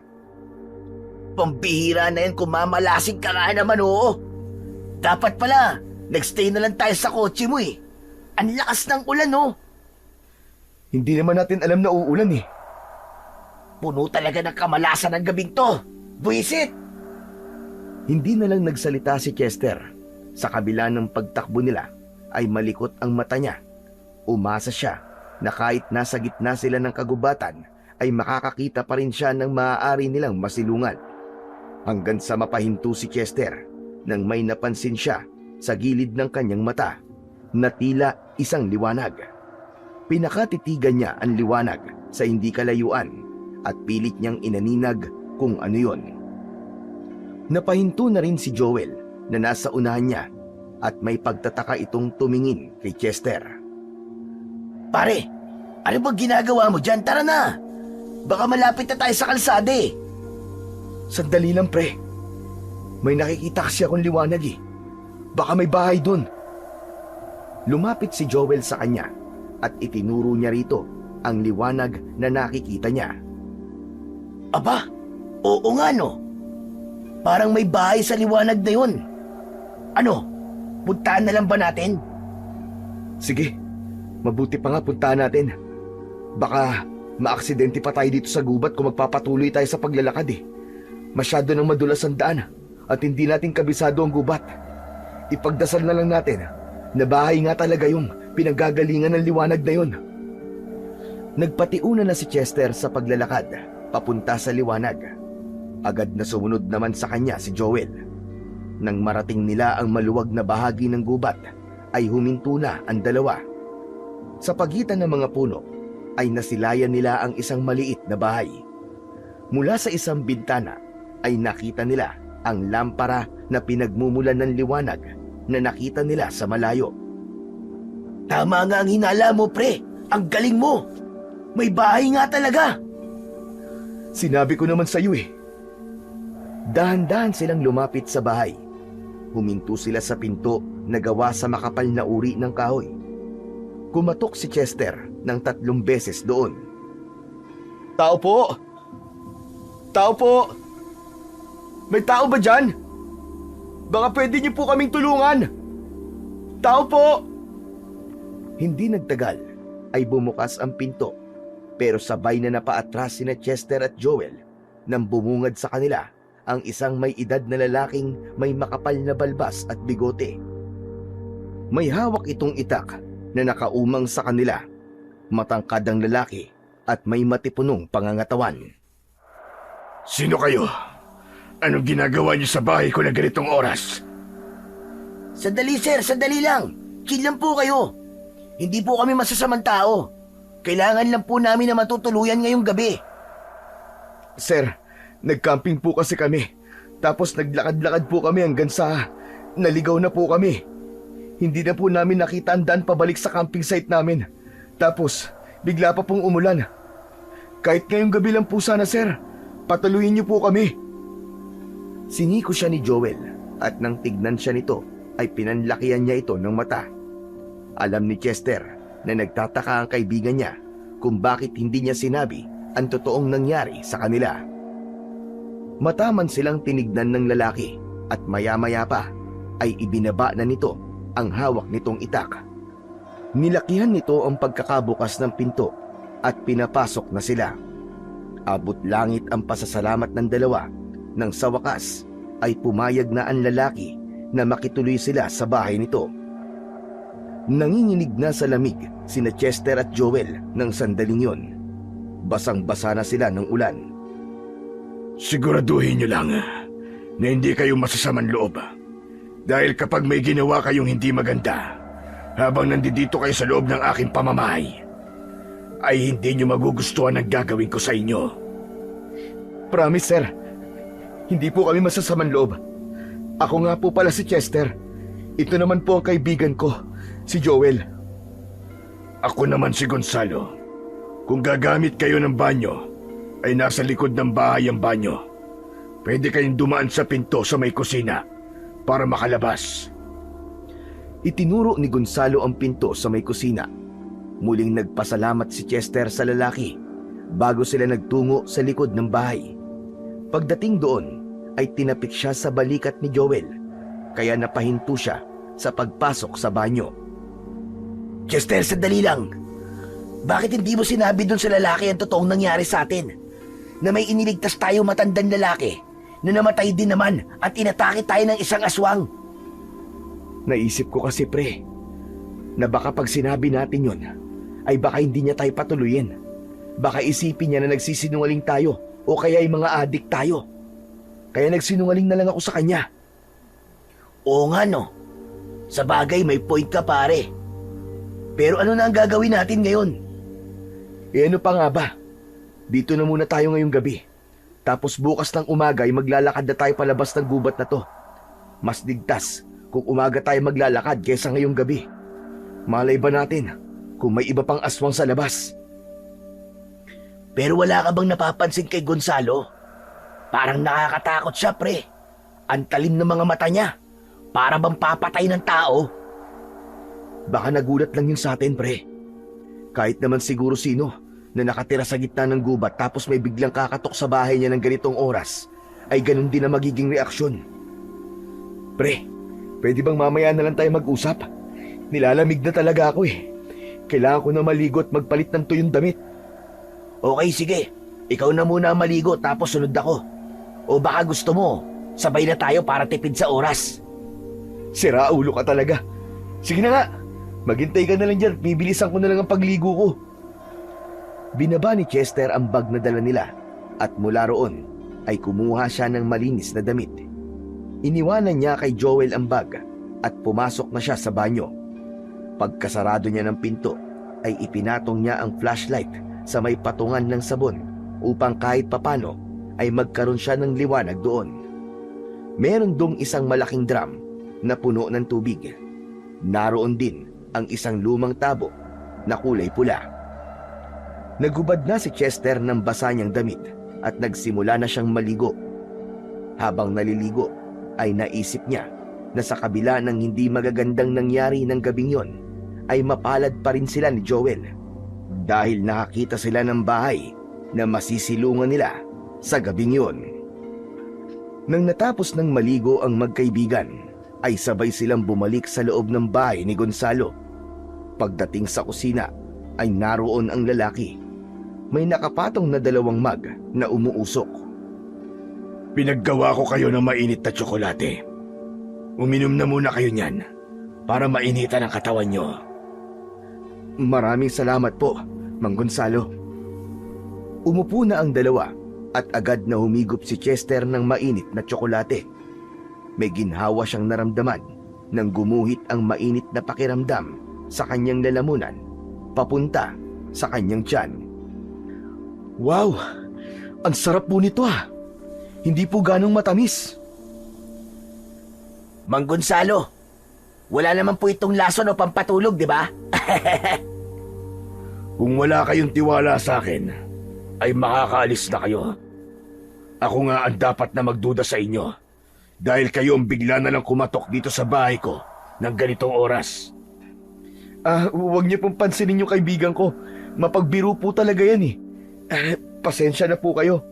Pambihira na yan kung mamalasing ka nga naman, oo. Dapat pala, nagstay na lang tayo sa kotse mo eh. Ang lakas ng ulan, oh. Hindi naman natin alam na uulan eh. Puno talaga ng kamalasan ng gabing to. Buisit! Hindi na lang nagsalita si Chester. Sa kabila ng pagtakbo nila ay malikot ang mata niya. Umasa siya na kahit nasa gitna sila ng kagubatan ay makakakita pa rin siya ng maaari nilang masilungan. Hanggang sa mapahinto si Chester nang may napansin siya sa gilid ng kanyang mata na tila isang liwanag. Pinakatitigan niya ang liwanag sa hindi kalayuan at pilit niyang inaninag kung ano yon. Napahinto na rin si Joel na nasa unahan niya at may pagtataka itong tumingin kay Chester. Pare, ano ba ginagawa mo dyan? Tara na! Baka malapit na tayo sa kalsada eh. Sandali lang pre. May nakikita kasi akong liwanag eh. Baka may bahay dun. Lumapit si Joel sa kanya at itinuro niya rito ang liwanag na nakikita niya. Aba, oo nga no. Parang may bahay sa liwanag na yun. Ano, puntahan na lang ba natin? Sige, mabuti pa nga puntahan natin. Baka maaksidente pa tayo dito sa gubat kung magpapatuloy tayo sa paglalakad eh. Masyado nang madulas ang daan at hindi natin kabisado ang gubat. Ipagdasal na lang natin na bahay nga talaga yung pinanggagalingan ng liwanag na yun. Nagpatiuna na si Chester sa paglalakad papunta sa liwanag. Agad na sumunod naman sa kanya si Joel. Nang marating nila ang maluwag na bahagi ng gubat ay huminto na ang dalawa. Sa pagitan ng mga puno ay nasilayan nila ang isang maliit na bahay. Mula sa isang bintana ay nakita nila ang lampara na pinagmumulan ng liwanag na nakita nila sa malayo. Tama nga ang hinala mo, pre. Ang galing mo. May bahay nga talaga. Sinabi ko naman sa iyo eh. Dahan-dahan silang lumapit sa bahay. Huminto sila sa pinto na gawa sa makapal na uri ng kahoy. Kumatok si Chester ng 3 beses doon. Tao po! Tao po! May tao ba dyan? Baka pwede niyo po kaming tulungan! Tao po! Hindi nagtagal ay bumukas ang pinto pero sabay na napaatras sina Chester at Joel nang bumungad sa kanila ang isang may edad na lalaking may makapal na balbas at bigote. May hawak itong itak na nakaumang sa kanila. Matangkad ang lalaki at may matipunong pangangatawan. Sino kayo? Anong ginagawa niyo sa bahay ko na ganitong oras? Sandali, sir. Sandali lang. Chill lang po kayo. Hindi po kami masasamang tao. Kailangan lang po namin na matutuluyan ngayong gabi. Sir, nagcamping po kasi kami. Tapos naglakad-lakad po kami hanggang sa naligaw na po kami. Hindi na po namin nakita ang daan pabalik sa camping site namin. Tapos, bigla pa pong umulan. Kahit ngayong gabi lang po sana, sir. Patuloyin niyo po kami. Siniko siya ni Joel at nang tignan siya nito ay pinanlakihan niya ito ng mata. Alam ni Chester na nagtataka ang kaibigan niya kung bakit hindi niya sinabi ang totoong nangyari sa kanila. Mataman silang tinignan ng lalaki at maya-maya pa ay ibinaba na nito ang hawak nitong itak. Nilakihan nito ang pagkakabukas ng pinto at pinapasok na sila. Abot langit ang pasasalamat ng dalawa nang sa wakas ay pumayag na ang lalaki na makituloy sila sa bahay nito. Nanginginig na sa lamig sina Chester at Joel ng sandaling yon. Basang-basa na sila ng ulan. Siguraduhin niyo lang na hindi kayo masasamang loob. Dahil kapag may ginawa kayong hindi maganda, habang nandito kayo sa loob ng aking pamamahay, ay hindi niyo magugustuhan ang gagawin ko sa inyo. Promise, sir. Hindi po kami masasamang loob. Ako nga po pala si Chester. Ito naman po ang kaibigan ko, si Joel. Ako naman si Gonzalo. Kung gagamit kayo ng banyo, ay nasa likod ng bahay ang banyo. Pwede kayong dumaan sa pinto sa may kusina para makalabas. Itinuro ni Gonzalo ang pinto sa may kusina. Muling nagpasalamat si Chester sa lalaki bago sila nagtungo sa likod ng bahay. Pagdating doon, ay tinapik siya sa balikat ni Joel, kaya napahinto siya sa pagpasok sa banyo. Chester, sandali lang. Bakit hindi mo sinabi dun sa lalaki ang totoong nangyari sa atin? Na may iniligtas tayo matandang lalaki na namatay din naman at inatake tayo ng isang aswang. Naisip ko kasi, pre, na baka pag sinabi natin yon, ay baka hindi niya tayo patuluyin. Baka isipin niya na nagsisinungaling tayo o kaya ay mga adik tayo. Kaya nagsinungaling na lang ako sa kanya. Oo nga no. Sa bagay may point ka, pare. Pero ano na ang gagawin natin ngayon? Eh ano pa nga ba? Dito na muna tayo ngayong gabi. Tapos bukas ng umaga ay maglalakad na tayo palabas ng gubat na to. Mas ligtas kung umaga tayo maglalakad kaysa ngayong gabi. Malay ba natin kung may iba pang aswang sa labas? Pero wala ka bang napapansin kay Gonzalo? Parang nakakatakot siya, pre. Ang talim ng mga mata niya. Para bang papatay ng tao. Baka nagulat lang yun sa atin, pre. Kahit naman siguro sino na nakatira sa gitna ng gubat tapos may biglang kakatok sa bahay niya ng ganitong oras, ay ganun din ang magiging reaksyon. Pre, pwede bang mamaya na lang tayo mag-usap? Nilalamig na talaga ako eh. Kailangan ko na maligo at magpalit ng tuyong damit. Okay, sige. Ikaw na muna ang maligo tapos sunod ako. O baka gusto mo, sabay na tayo para tipid sa oras. Sira ulo ka talaga. Sige na nga, maghintay ka na lang dyan. Bibilisan ko na lang ang pagligo ko. Binaba ni Chester ang bag na dala nila at mula roon ay kumuha siya ng malinis na damit. Iniwanan niya kay Joel ang bag at pumasok na siya sa banyo. Pagkasarado niya ng pinto ay ipinatong niya ang flashlight sa may patungan ng sabon upang kahit papano ay magkaroon siya ng liwanag doon. Meron dong isang malaking drum na puno ng tubig. Naroon din ang isang lumang tabo na kulay pula. Nagubad na si Chester ng basa niyang damit at nagsimula na siyang maligo. Habang naliligo ay naisip niya na sa kabila ng hindi magagandang nangyari ng gabing yon ay mapalad pa rin sila ni Joel dahil nakakita sila ng bahay na masisilungan nila sa gabing yon. Nang natapos ng maligo ang magkaibigan ay sabay silang bumalik sa loob ng bahay ni Gonzalo. Pagdating sa kusina ay naroon ang lalaki. May nakapatong na 2 mug na umuusok. Pinaggawa ko kayo ng mainit na tsokolate. Uminom na muna kayo niyan para mainitan ang katawan nyo. Maraming salamat po, Mang Gonzalo. Umupo na ang dalawa at agad na humigop si Chester ng mainit na tsokolate. May ginhawa siyang naramdaman nang gumuhit ang mainit na pakiramdam sa kanyang lalamunan papunta sa kanyang tiyan. Wow! Ang sarap po nito ah! Hindi po ganong matamis. Mang Gonzalo, wala naman po itong lason o pampatulog, di ba? Kung wala kayong tiwala sa akin, ay makakaalis na kayo. Ako nga ang dapat na magduda sa inyo dahil kayo ang bigla na lang kumatok dito sa bahay ko ng ganitong oras. Huwag niyo pong pansinin yung kaibigan ko. Mapagbiro po talaga yan eh. Pasensya na po kayo.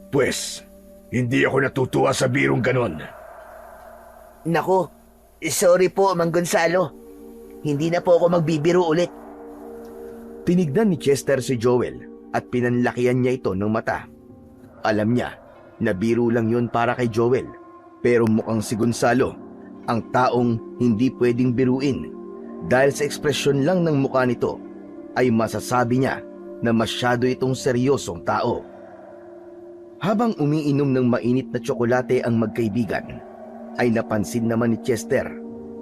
Pwes, hindi ako natutuwa sa birong ganon. Nako, sorry po, Mang Gonzalo. Hindi na po ako magbibiro ulit. Tinignan ni Chester si Joel at pinanlakihan niya ito ng mata. Alam niya na biro lang yun para kay Joel, pero mukhang si Gonzalo ang taong hindi pwedeng biruin dahil sa ekspresyon lang ng mukha nito ay masasabi niya na masyado itong seryosong tao. Habang umiinom ng mainit na tsokolate ang magkaibigan, ay napansin naman ni Chester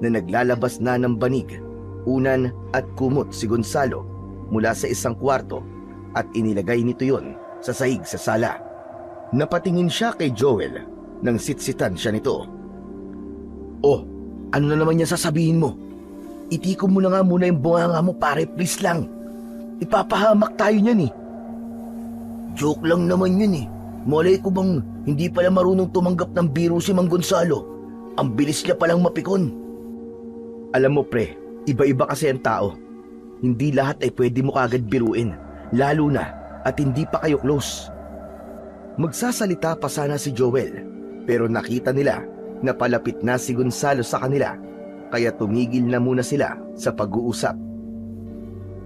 na naglalabas na ng banig, unan at kumot si Gonzalo mula sa isang kwarto at inilagay nito yon sa sahig sa sala. Napatingin siya kay Joel nang sitsitan siya nito. "Oh, ano na naman niya sasabihin mo? Itikom mo na nga muna yung bunganga mo, pare, please lang. Ipapahamak tayo niyan eh." Joke lang naman yun eh. Malay ko bang hindi pala marunong tumanggap ng biro si Mang Gonzalo. Ang bilis niya palang mapikon. Alam mo pre, iba-iba kasi ang tao. Hindi lahat ay pwede mo kagad biruin, lalo na at hindi pa kayo close. Magsasalita pa sana si Joel, pero nakita nila na palapit na si Gonzalo sa kanila, kaya tumigil na muna sila sa pag-uusap.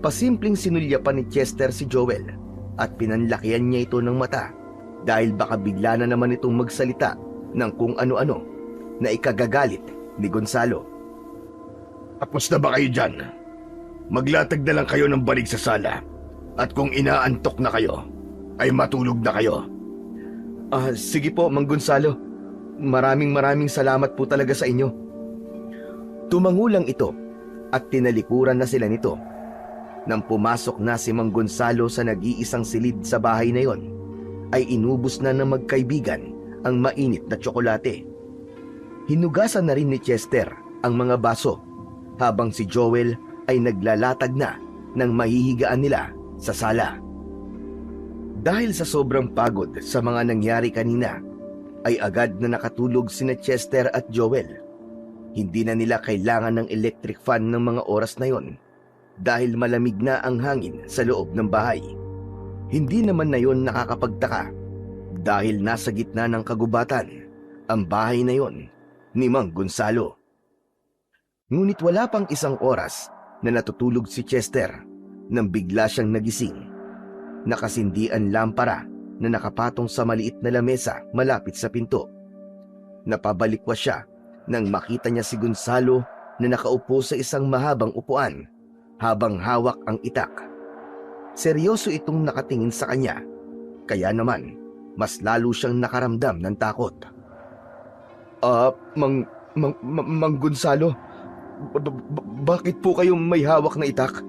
Pasimpleng sinulyapan ni Chester si Joel at pinanlakihan niya ito ng mata dahil baka bigla na naman itong magsalita ng kung ano-ano na ikagagalit ni Gonzalo. Tapos na ba kayo dyan? Maglatag na lang kayo ng balik sa sala. At kung inaantok na kayo, ay matulog na kayo. Sige po, Mang Gonzalo. Maraming salamat po talaga sa inyo. Tumangulang ito at tinalikuran na sila nito. Nang pumasok na si Mang Gonzalo sa nag-iisang silid sa bahay na yon, ay inubos na ng magkaibigan ang mainit na tsokolate. Hinugasan na rin ni Chester ang mga baso habang si Joel ay naglalatag na ng mahihigaan nila sa sala. Dahil sa sobrang pagod sa mga nangyari kanina, ay agad na nakatulog sina Chester at Joel. Hindi na nila kailangan ng electric fan ng mga oras na yon dahil malamig na ang hangin sa loob ng bahay. Hindi naman na yon nakakapagtaka dahil nasa gitna ng kagubatan ang bahay na yon ni Mang Gonzalo. Ngunit wala pang isang oras na natutulog si Chester nang bigla siyang nagising. Nakasindi ang lampara na nakapatong sa maliit na lamesa malapit sa pinto. Napabalikwas siya nang makita niya si Gonzalo na nakaupo sa isang mahabang upuan habang hawak ang itak. Seryoso itong nakatingin sa kanya, kaya naman mas lalo siyang nakaramdam ng takot. Mang Gonzalo, bakit po kayong may hawak na itak?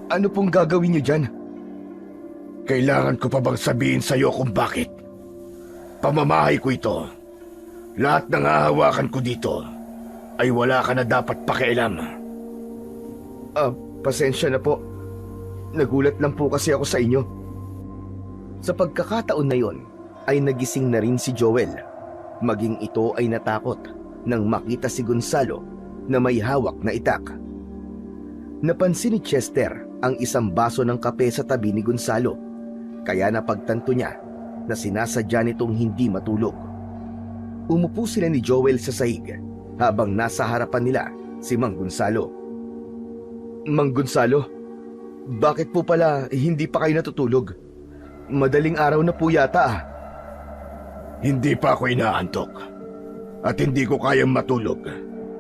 Ano pong gagawin niyo dyan? Kailangan ko pa bang sabihin sa'yo kung bakit? Pamamahay ko ito. Lahat ng hahawakan ko dito ay wala ka na dapat pakialam. Pasensya na po. Nagulat lang po kasi ako sa inyo. Sa pagkakataon na yon, ay nagising na rin si Joel. Maging ito ay natakot nang makita si Gonzalo na may hawak na itak. Napansin ni Chester ang isang baso ng kape sa tabi ni Gonzalo, kaya napagtanto niya na sinasadya nitong hindi matulog. Umupo sila ni Joel sa sahig habang nasa harapan nila si Mang Gonzalo. Mang Gonzalo, bakit po pala hindi pa kayo natutulog? Madaling araw na po yata Hindi pa ako inaantok. At hindi ko kayang matulog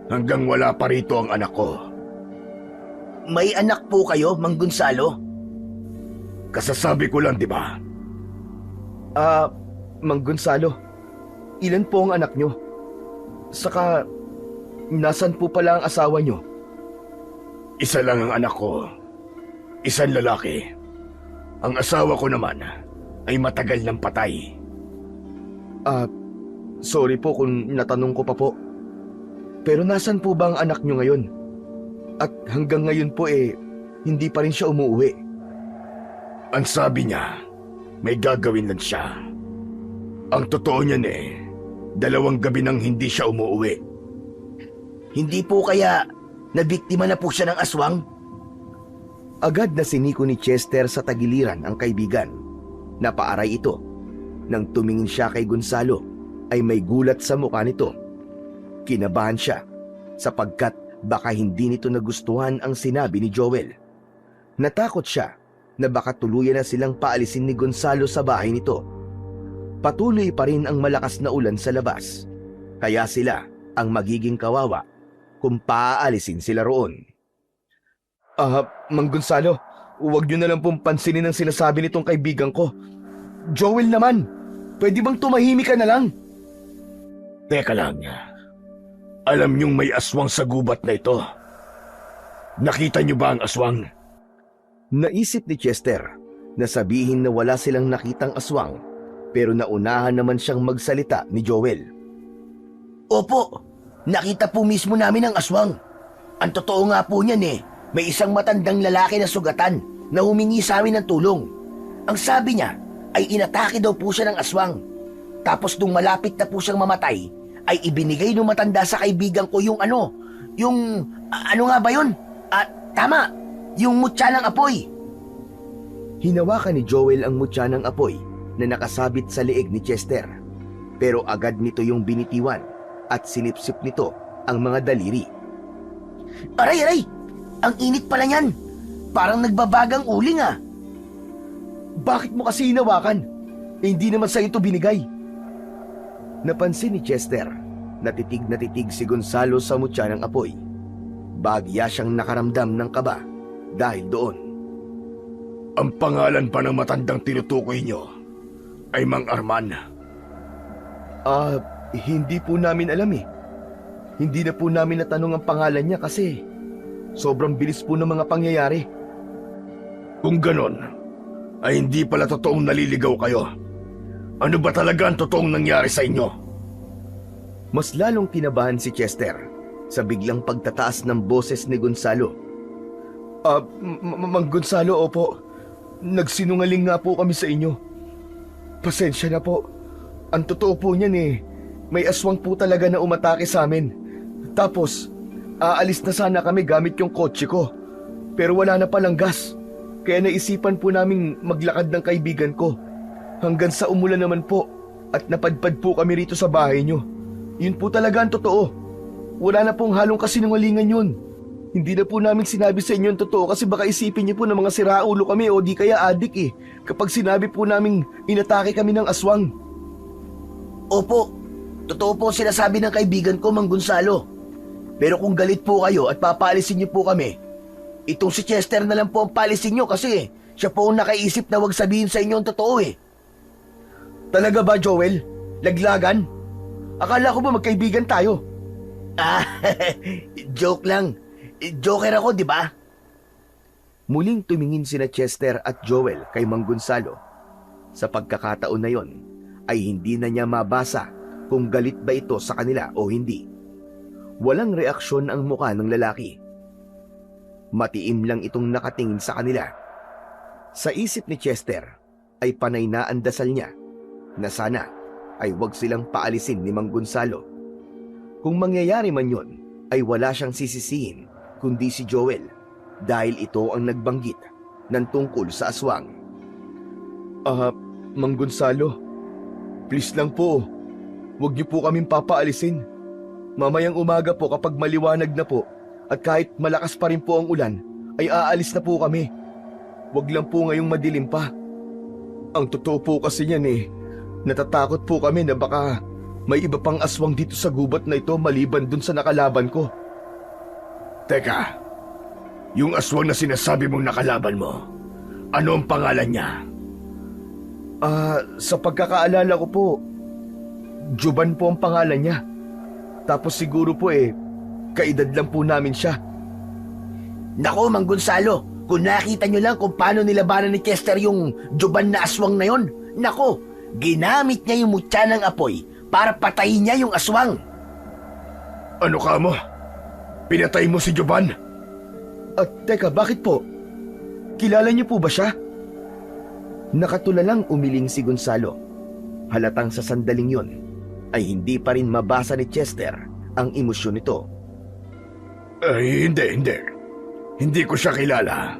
hanggang wala pa rito ang anak ko. May anak po kayo, Mang Gonzalo? Kasasabi ko lang, di ba? Mang Gonzalo, ilan po ang anak nyo? Saka, nasan po pala ang asawa nyo? Isa lang ang anak ko. Isang lalaki. Ang asawa ko naman ay matagal ng patay. Sorry po kung natanong ko pa po. Pero nasan po ba ang anak nyo ngayon? At hanggang ngayon po hindi pa rin siya umuwi. Ang sabi niya, may gagawin lang siya. Ang totoo niyan 2 gabi nang hindi siya umuwi. Hindi po kaya nabiktima na po siya ng aswang? Agad na siniko ni Chester sa tagiliran ang kaibigan. Napaaray ito. Nang tumingin siya kay Gonzalo, ay may gulat sa mukha nito. Kinabahan siya sapagkat baka hindi nito nagustuhan ang sinabi ni Joel. Natakot siya na baka tuluyan na silang paalisin ni Gonzalo sa bahay nito. Patuloy pa rin ang malakas na ulan sa labas, kaya sila ang magiging kawawa kung paaalisin sila roon. Mang Gonzalo, huwag niyo na lang pong pansinin ang sinasabi nitong kaibigan ko. Joel naman, pwede bang tumahimik ka na lang? Teka lang. Alam niyong may aswang sa gubat na ito. Nakita niyo ba ang aswang? Naisip ni Chester na sabihin na wala silang nakitang aswang, pero naunahan naman siyang magsalita ni Joel. Opo, nakita po mismo namin ang aswang. Ang totoo nga po niyan may isang matandang lalaki na sugatan na humingi sa amin ng tulong. Ang sabi niya ay inatake daw po siya ng aswang. Tapos nung malapit na po siyang mamatay, ay ibinigay ng matanda sa kaibigan ko yung ano nga ba yun? Tama, yung mutya ng apoy. Hinawakan ni Joel ang mutya ng apoy na nakasabit sa leeg ni Chester, pero agad nito yung binitiwan at sinipsip nito ang mga daliri. Aray! Ang init pala niyan. Parang nagbabagang uling Bakit mo kasi hinawakan? Hindi naman sa ito binigay. Napansin ni Chester na titig si Gonzalo sa mutya ng apoy. Bagya siyang nakaramdam ng kaba dahil doon. Ang pangalan pa ng matandang tinutukoy niyo ay Mang Arman. Hindi po namin alam Hindi na po namin natanong ang pangalan niya kasi sobrang bilis po ng mga pangyayari. Kung ganon, ay hindi pala totoong naliligaw kayo. Ano ba talaga ang totoong nangyari sa inyo? Mas lalong kinabahan si Chester sa biglang pagtataas ng boses ni Gonzalo. Mang Gonzalo, opo. Nagsinungaling nga po kami sa inyo. Pasensya na po. Ang totoo po niyan may aswang po talaga na umatake sa amin. Tapos, aalis na sana kami gamit yung kotse ko. Pero wala na palang gas. Kaya naisipan po naming maglakad ng kaibigan ko. Hanggang sa umulan naman po at napadpad po kami rito sa bahay nyo. Yun po talaga ang totoo. Wala na pong halong kasinungalingan yun. Hindi na po namin sinabi sa inyo ang totoo kasi baka isipin niyo po na mga siraulo kami o di kaya adik kapag sinabi po naming inatake kami ng aswang. Opo, totoo po sinasabi ng kaibigan ko, Mang Gonzalo. Pero kung galit po kayo at papaalisin niyo po kami, itong si Chester na lang po ang paalisin niyo kasi siya po ang nakaisip na wag sabihin sa inyo ang totoo Talaga ba, Joel? Laglagan? Akala ko ba magkaibigan tayo? Joke lang. Joker ako, di ba? Muling tumingin sina Chester at Joel kay Mang Gonzalo. Sa pagkakataon na yon, ay hindi na niya mabasa kung galit ba ito sa kanila o hindi. Walang reaksyon ang mukha ng lalaki. Matiim lang itong nakatingin sa kanila. Sa isip ni Chester ay panay na ang dasal niya na sana ay wag silang paalisin ni Mang Gonzalo. Kung mangyayari man yon, ay wala siyang sisisihin kundi si Joel dahil ito ang nagbanggit ng tungkol sa aswang. Mang Gonzalo, please lang po, wag niyo po kaming papaalisin. Mamayang umaga po kapag maliwanag na po at kahit malakas pa rin po ang ulan, ay aalis na po kami. Wag lang po ngayong madilim pa. Ang totoo po kasi niyan natatakot po kami na baka may iba pang aswang dito sa gubat na ito maliban dun sa nakalaban ko. Teka, yung aswang na sinasabi mong nakalaban mo, ano ang pangalan niya? Sa pagkakaalala ko po, Juban po ang pangalan niya. Tapos siguro po kaedad lang po namin siya. Nako, Mang Gonzalo, kung nakita nyo lang kung paano nilabanan ni Chester yung Juban na aswang na yon, nako, ginamit niya yung mutya ng apoy para patayin niya yung aswang. Ano ka mo? Pinatay mo si Juban? Teka, bakit po? Kilala niyo po ba siya? Nakatulalang umiling si Gonzalo. Halatang sa sandaling yon ay hindi pa rin mabasa ni Chester ang emosyon nito. Hindi. Hindi ko siya kilala.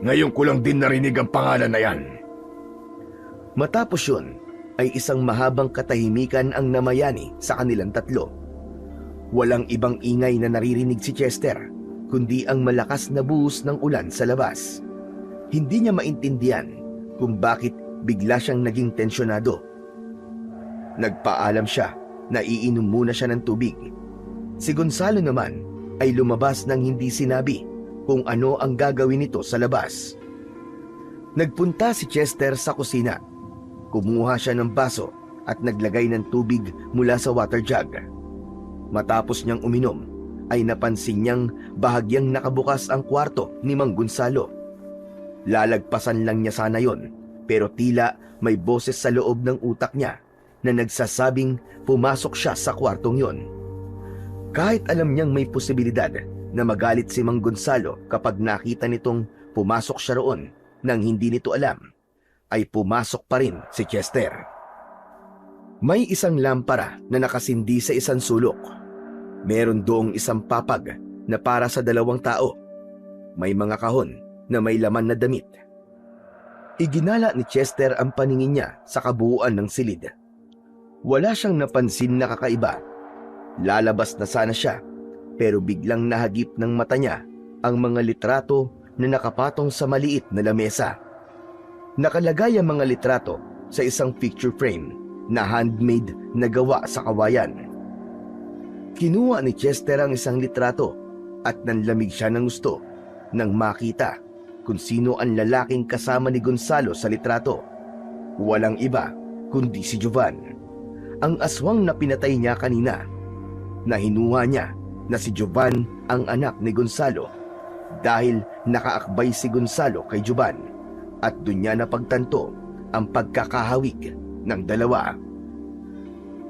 Ngayon ko lang din narinig ang pangalan na yan. Matapos yun, ay isang mahabang katahimikan ang namayani sa kanilang tatlo. Walang ibang ingay na naririnig si Chester, kundi ang malakas na buhos ng ulan sa labas. Hindi niya maintindihan kung bakit bigla siyang naging tensyonado. Nagpaalam siya na iinom muna siya ng tubig. Si Gonzalo naman ay lumabas nang hindi sinabi kung ano ang gagawin nito sa labas. Nagpunta si Chester sa kusina. Kumuha siya ng baso at naglagay ng tubig mula sa water jug. Matapos niyang uminom, ay napansin niyang bahagyang nakabukas ang kwarto ni Mang Gonzalo. Lalagpasan lang niya sana yon, pero tila may boses sa loob ng utak niya na nagsasabing pumasok siya sa kwartong yon. Kahit alam niyang may posibilidad na magalit si Mang Gonzalo kapag nakita nitong pumasok siya roon nang hindi nito alam, ay pumasok pa rin si Chester. May isang lampara na nakasindi sa isang sulok. Meron doong isang papag na para sa 2 tao. May mga kahon na may laman na damit. Iginala ni Chester ang paningin niya sa kabuuan ng silid. Wala siyang napansin na kakaiba. Lalabas na sana siya, pero biglang nahagip ng mata niya ang mga litrato na nakapatong sa maliit na lamesa. Nakalagay ang mga litrato sa isang picture frame na handmade na gawa sa kawayan. Kinuha ni Chester ang isang litrato at nanlamig siya ng gusto nang makita kung sino ang lalaking kasama ni Gonzalo sa litrato. Walang iba kundi si Jovan, ang aswang na pinatay niya kanina. Nahinuha niya na si Jovan ang anak ni Gonzalo dahil nakaakbay si Gonzalo kay Jovan at doon niya napagtanto ang pagkakahawig ng dalawa.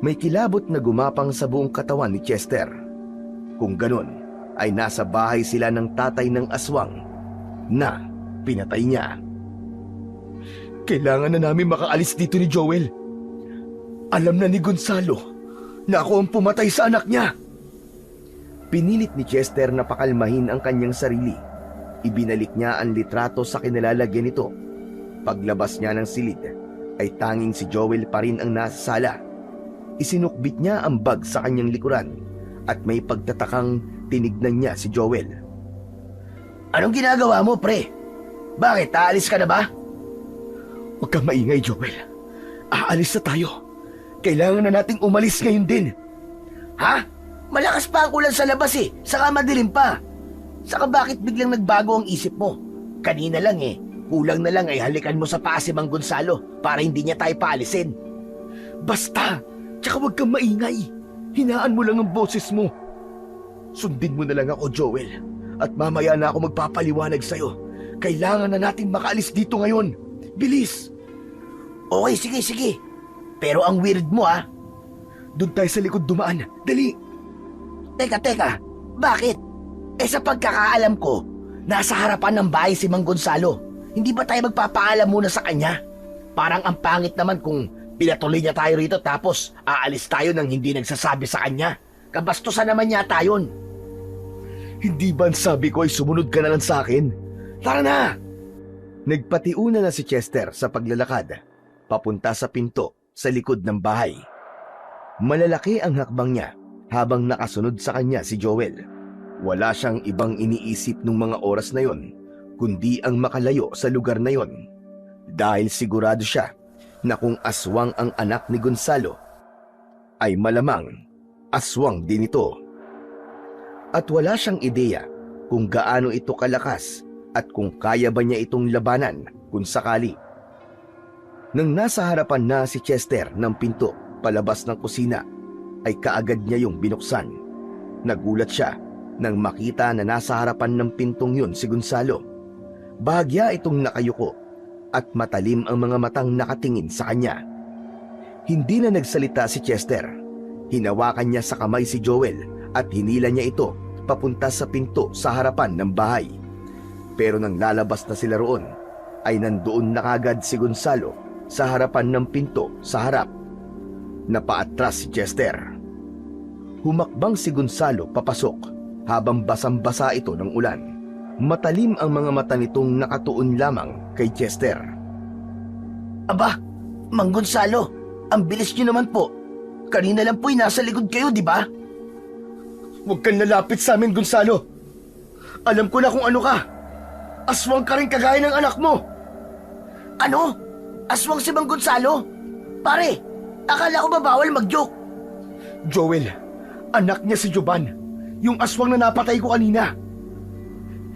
May kilabot na gumapang sa buong katawan ni Chester. Kung ganun, ay nasa bahay sila ng tatay ng aswang na pinatay niya. Kailangan na namin makaalis dito ni Joel. Alam na ni Gonzalo na ako ang pumatay sa anak niya. Pinilit ni Chester na pakalmahin ang kanyang sarili. Ibinalik niya ang litrato sa kinalalagyan nito. Paglabas niya ng silid, ay tanging si Joel pa rin ang nasa sala. Isinukbit niya ang bag sa kanyang likuran at may pagtatakang tinignan niya si Joel. Anong ginagawa mo, pre? Bakit? Aalis ka na ba? Huwag kang maingay, Joel. Aalis na tayo. Kailangan na nating umalis ngayon din. Ha? Malakas pa ang ulan sa labas eh. Saka madilim pa. Saka bakit biglang nagbago ang isip mo? Kanina lang eh. Kulang na lang ay halikan mo sa paa si Mang Gonzalo para hindi niya tayo paalisin. Basta! Tsaka huwag kang maingay. Hinaan mo lang ang boses mo. Sundin mo na lang ako, Joel. At mamaya na ako magpapaliwanag sa'yo. Kailangan na natin makaalis dito ngayon. Bilis! Okay, sige. Pero ang weird mo ah. Doon tayo sa likod dumaan. Dali! Teka. Bakit? Sa pagkakaalam ko, nasa harapan ng bahay si Mang Gonzalo. Hindi ba tayo magpapaalam muna sa kanya? Parang ang pangit naman kung pinatuloy niya tayo rito tapos aalis tayo nang hindi nagsasabi sa kanya. Kabastusan naman yata yun. Hindi ba sabi ko ay sumunod ka na lang sa akin? Tara na! Nagpatiuna na si Chester sa paglalakad, papunta sa pinto sa likod ng bahay. Malalaki ang hakbang niya habang nakasunod sa kanya si Joel. Wala siyang ibang iniisip nung mga oras na yon, kundi ang makalayo sa lugar na yon. Dahil sigurado siya na kung aswang ang anak ni Gonzalo, ay malamang aswang din ito. At wala siyang ideya kung gaano ito kalakas at kung kaya ba niya itong labanan kung sakali. Nang nasa harapan na si Chester ng pinto palabas ng kusina, ay kaagad niya yung binuksan. Nagulat siya nang makita na nasa harapan ng pintong yun si Gonzalo. Bahagya itong nakayuko at matalim ang mga matang nakatingin sa kanya. Hindi na nagsalita si Chester. Hinawakan niya sa kamay si Joel at hinila niya ito papunta sa pinto sa harapan ng bahay. Pero nang lalabas na sila roon, ay nandoon na kagad si Gonzalo sa harapan ng pinto sa harap. Napaatras si Chester. Humakbang si Gonzalo papasok habang basang-basa ito ng ulan. Matalim ang mga mata nitong nakatuon lamang kay Chester. Aba, Mang Gonzalo, ang bilis niyo naman po. Kanina lang po'y nasa likod kayo, di ba? Huwag kang lalapit sa amin, Gonzalo. Alam ko na kung ano ka. Aswang ka rin kagaya ng anak mo. Ano? Aswang si Mang Gonzalo? Pare, akala ko ba bawal mag-joke? Joel, anak niya si Joban. Yung aswang na napatay ko kanina.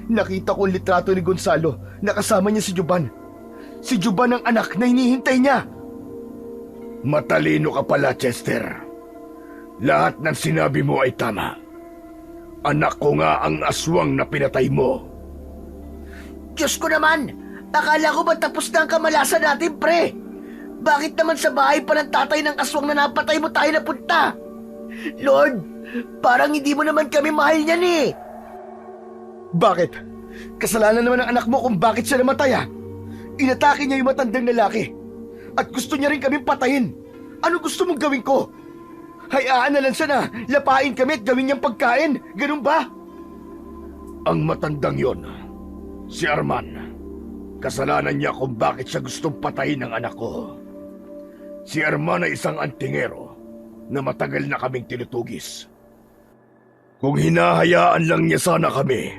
Nakita ko ang litrato ni Gonzalo na kasama niya si Joban. Si Joban ang anak na hinihintay niya. Matalino ka pala, Chester. Lahat ng sinabi mo ay tama. Anak ko nga ang aswang na pinatay mo. Diyos ko naman! Akala ko ba tapos na ang kamalasan natin, pre? Bakit naman sa bahay pa ng tatay ng aswang na napatay mo tayo napunta? Lord, parang hindi mo naman kami mahal niyan eh. Bakit? Kasalanan naman ng anak mo kung bakit siya namatay ah. Inatake niya yung matandang lalaki. At gusto niya rin kaming patayin. Ano gusto mong gawin ko? Hayaan na lang siya na lapain kami at gawin niyang pagkain. Ganun ba? Ang matandang yon, si Arman. Kasalanan niya kung bakit siya gustong patayin ng anak ko. Si Arman ay isang antingero na matagal na kaming tinutugis. Kung hinahayaan lang niya sana kami,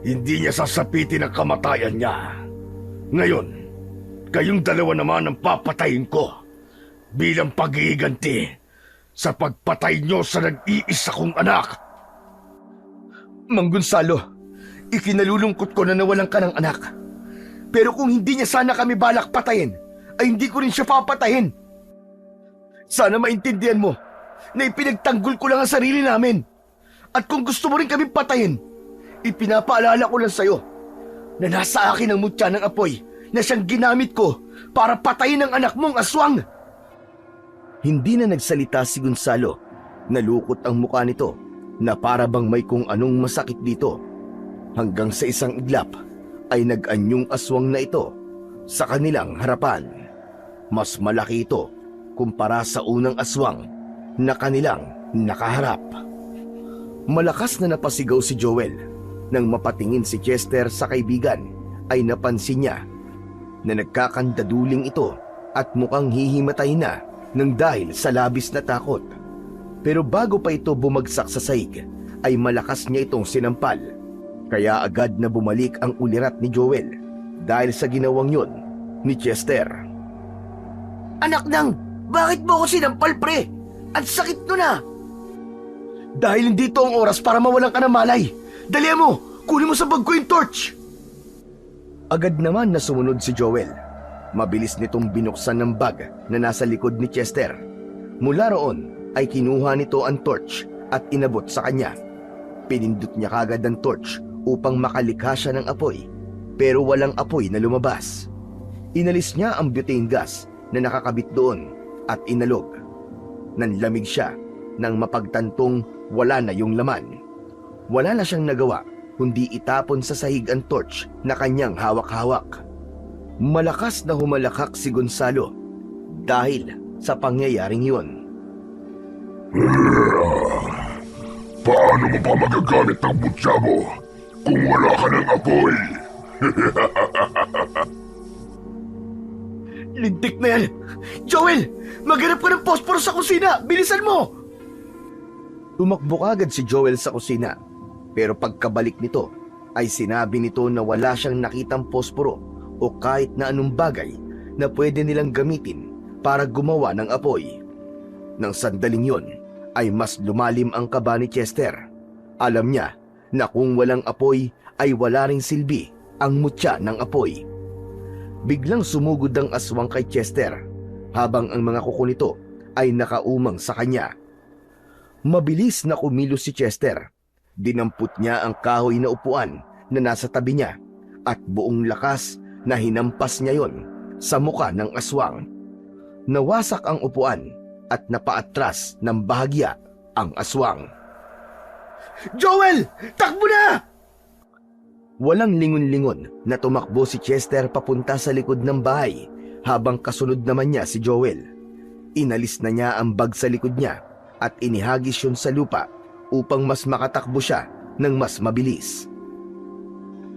hindi niya sasapitin ang kamatayan niya. Ngayon, kayong dalawa naman ang papatayin ko bilang pag-iiganti sa pagpatay niyo sa nag-iisa kong anak. Mang Gonzalo, ikinalulungkot ko na nawalan ka ng anak. Pero kung hindi niya sana kami balak patayin, ay hindi ko rin siya papatayin. Sana maintindihan mo na ipinagtanggol ko lang ang sarili namin. At kung gusto mo rin kami patayin, ipinapaalala ko lang sa'yo na nasa akin ang mutya ng apoy na siyang ginamit ko para patayin ang anak mong aswang. Hindi na nagsalita si Gonzalo. Nalukot ang mukha nito na para bang may kung anong masakit dito. Hanggang sa isang iglap ay nag-anyong aswang na ito sa kanilang harapan. Mas malaki ito kumpara sa unang aswang na kanilang nakaharap. Malakas na napasigaw si Joel. Nang mapatingin si Chester sa kaibigan, ay napansin niya na nagkakandaduling ito at mukhang hihimatay na nang dahil sa labis na takot. Pero bago pa ito bumagsak sa sahig, ay malakas niya itong sinampal. Kaya agad na bumalik ang ulirat ni Joel dahil sa ginawang yon ni Chester. Anak nang, bakit mo ako sinampal, pre? Ang sakit nun ah! Dahil hindi ito ang oras para mawalan ka ng malay. Dali mo! Kunin mo sa bag ko yung torch! Agad naman na sumunod si Joel. Mabilis nitong binuksan ng bag na nasa likod ni Chester. Mula roon ay kinuha nito ang torch at inabot sa kanya. Pinindot niya kagad ang torch upang makalikha siya ng apoy, pero walang apoy na lumabas. Inalis niya ang butane gas na nakakabit doon at inalog. Nanlamig siya nang mapagtantong wala na yung laman. Wala na siyang nagawa kundi itapon sa sahig ang torch na kanyang hawak-hawak. Malakas na humalakak si Gonzalo dahil sa pangyayaring yun. Paano mo pa magagamit ang butya mo kung wala ka ng apoy? Lintik na yan! Joel! Maghanap ka ng posporo sa kusina! Bilisan mo! Tumakbo agad si Joel sa kusina. Pero pagkabalik nito, ay sinabi nito na wala siyang nakitang posporo o kahit na anong bagay na pwede nilang gamitin para gumawa ng apoy. Nang sandaling yon, ay mas lumalim ang kaba ni Chester. Alam niya na kung walang apoy ay wala ring silbi ang mutya ng apoy. Biglang sumugod ang aswang kay Chester habang ang mga kuko nito ay nakaumang sa kanya. Mabilis na kumilos si Chester. Dinampot niya ang kahoy na upuan na nasa tabi niya at buong lakas na hinampas niya yon sa muka ng aswang. Nawasak ang upuan at napaatras ng bahagya ang aswang. Joel! Takbo na! Walang lingon-lingon na tumakbo si Chester papunta sa likod ng bahay habang kasunod naman niya si Joel. Inalis na niya ang bag sa likod niya at inihagis yun sa lupa upang mas makatakbo siya ng mas mabilis.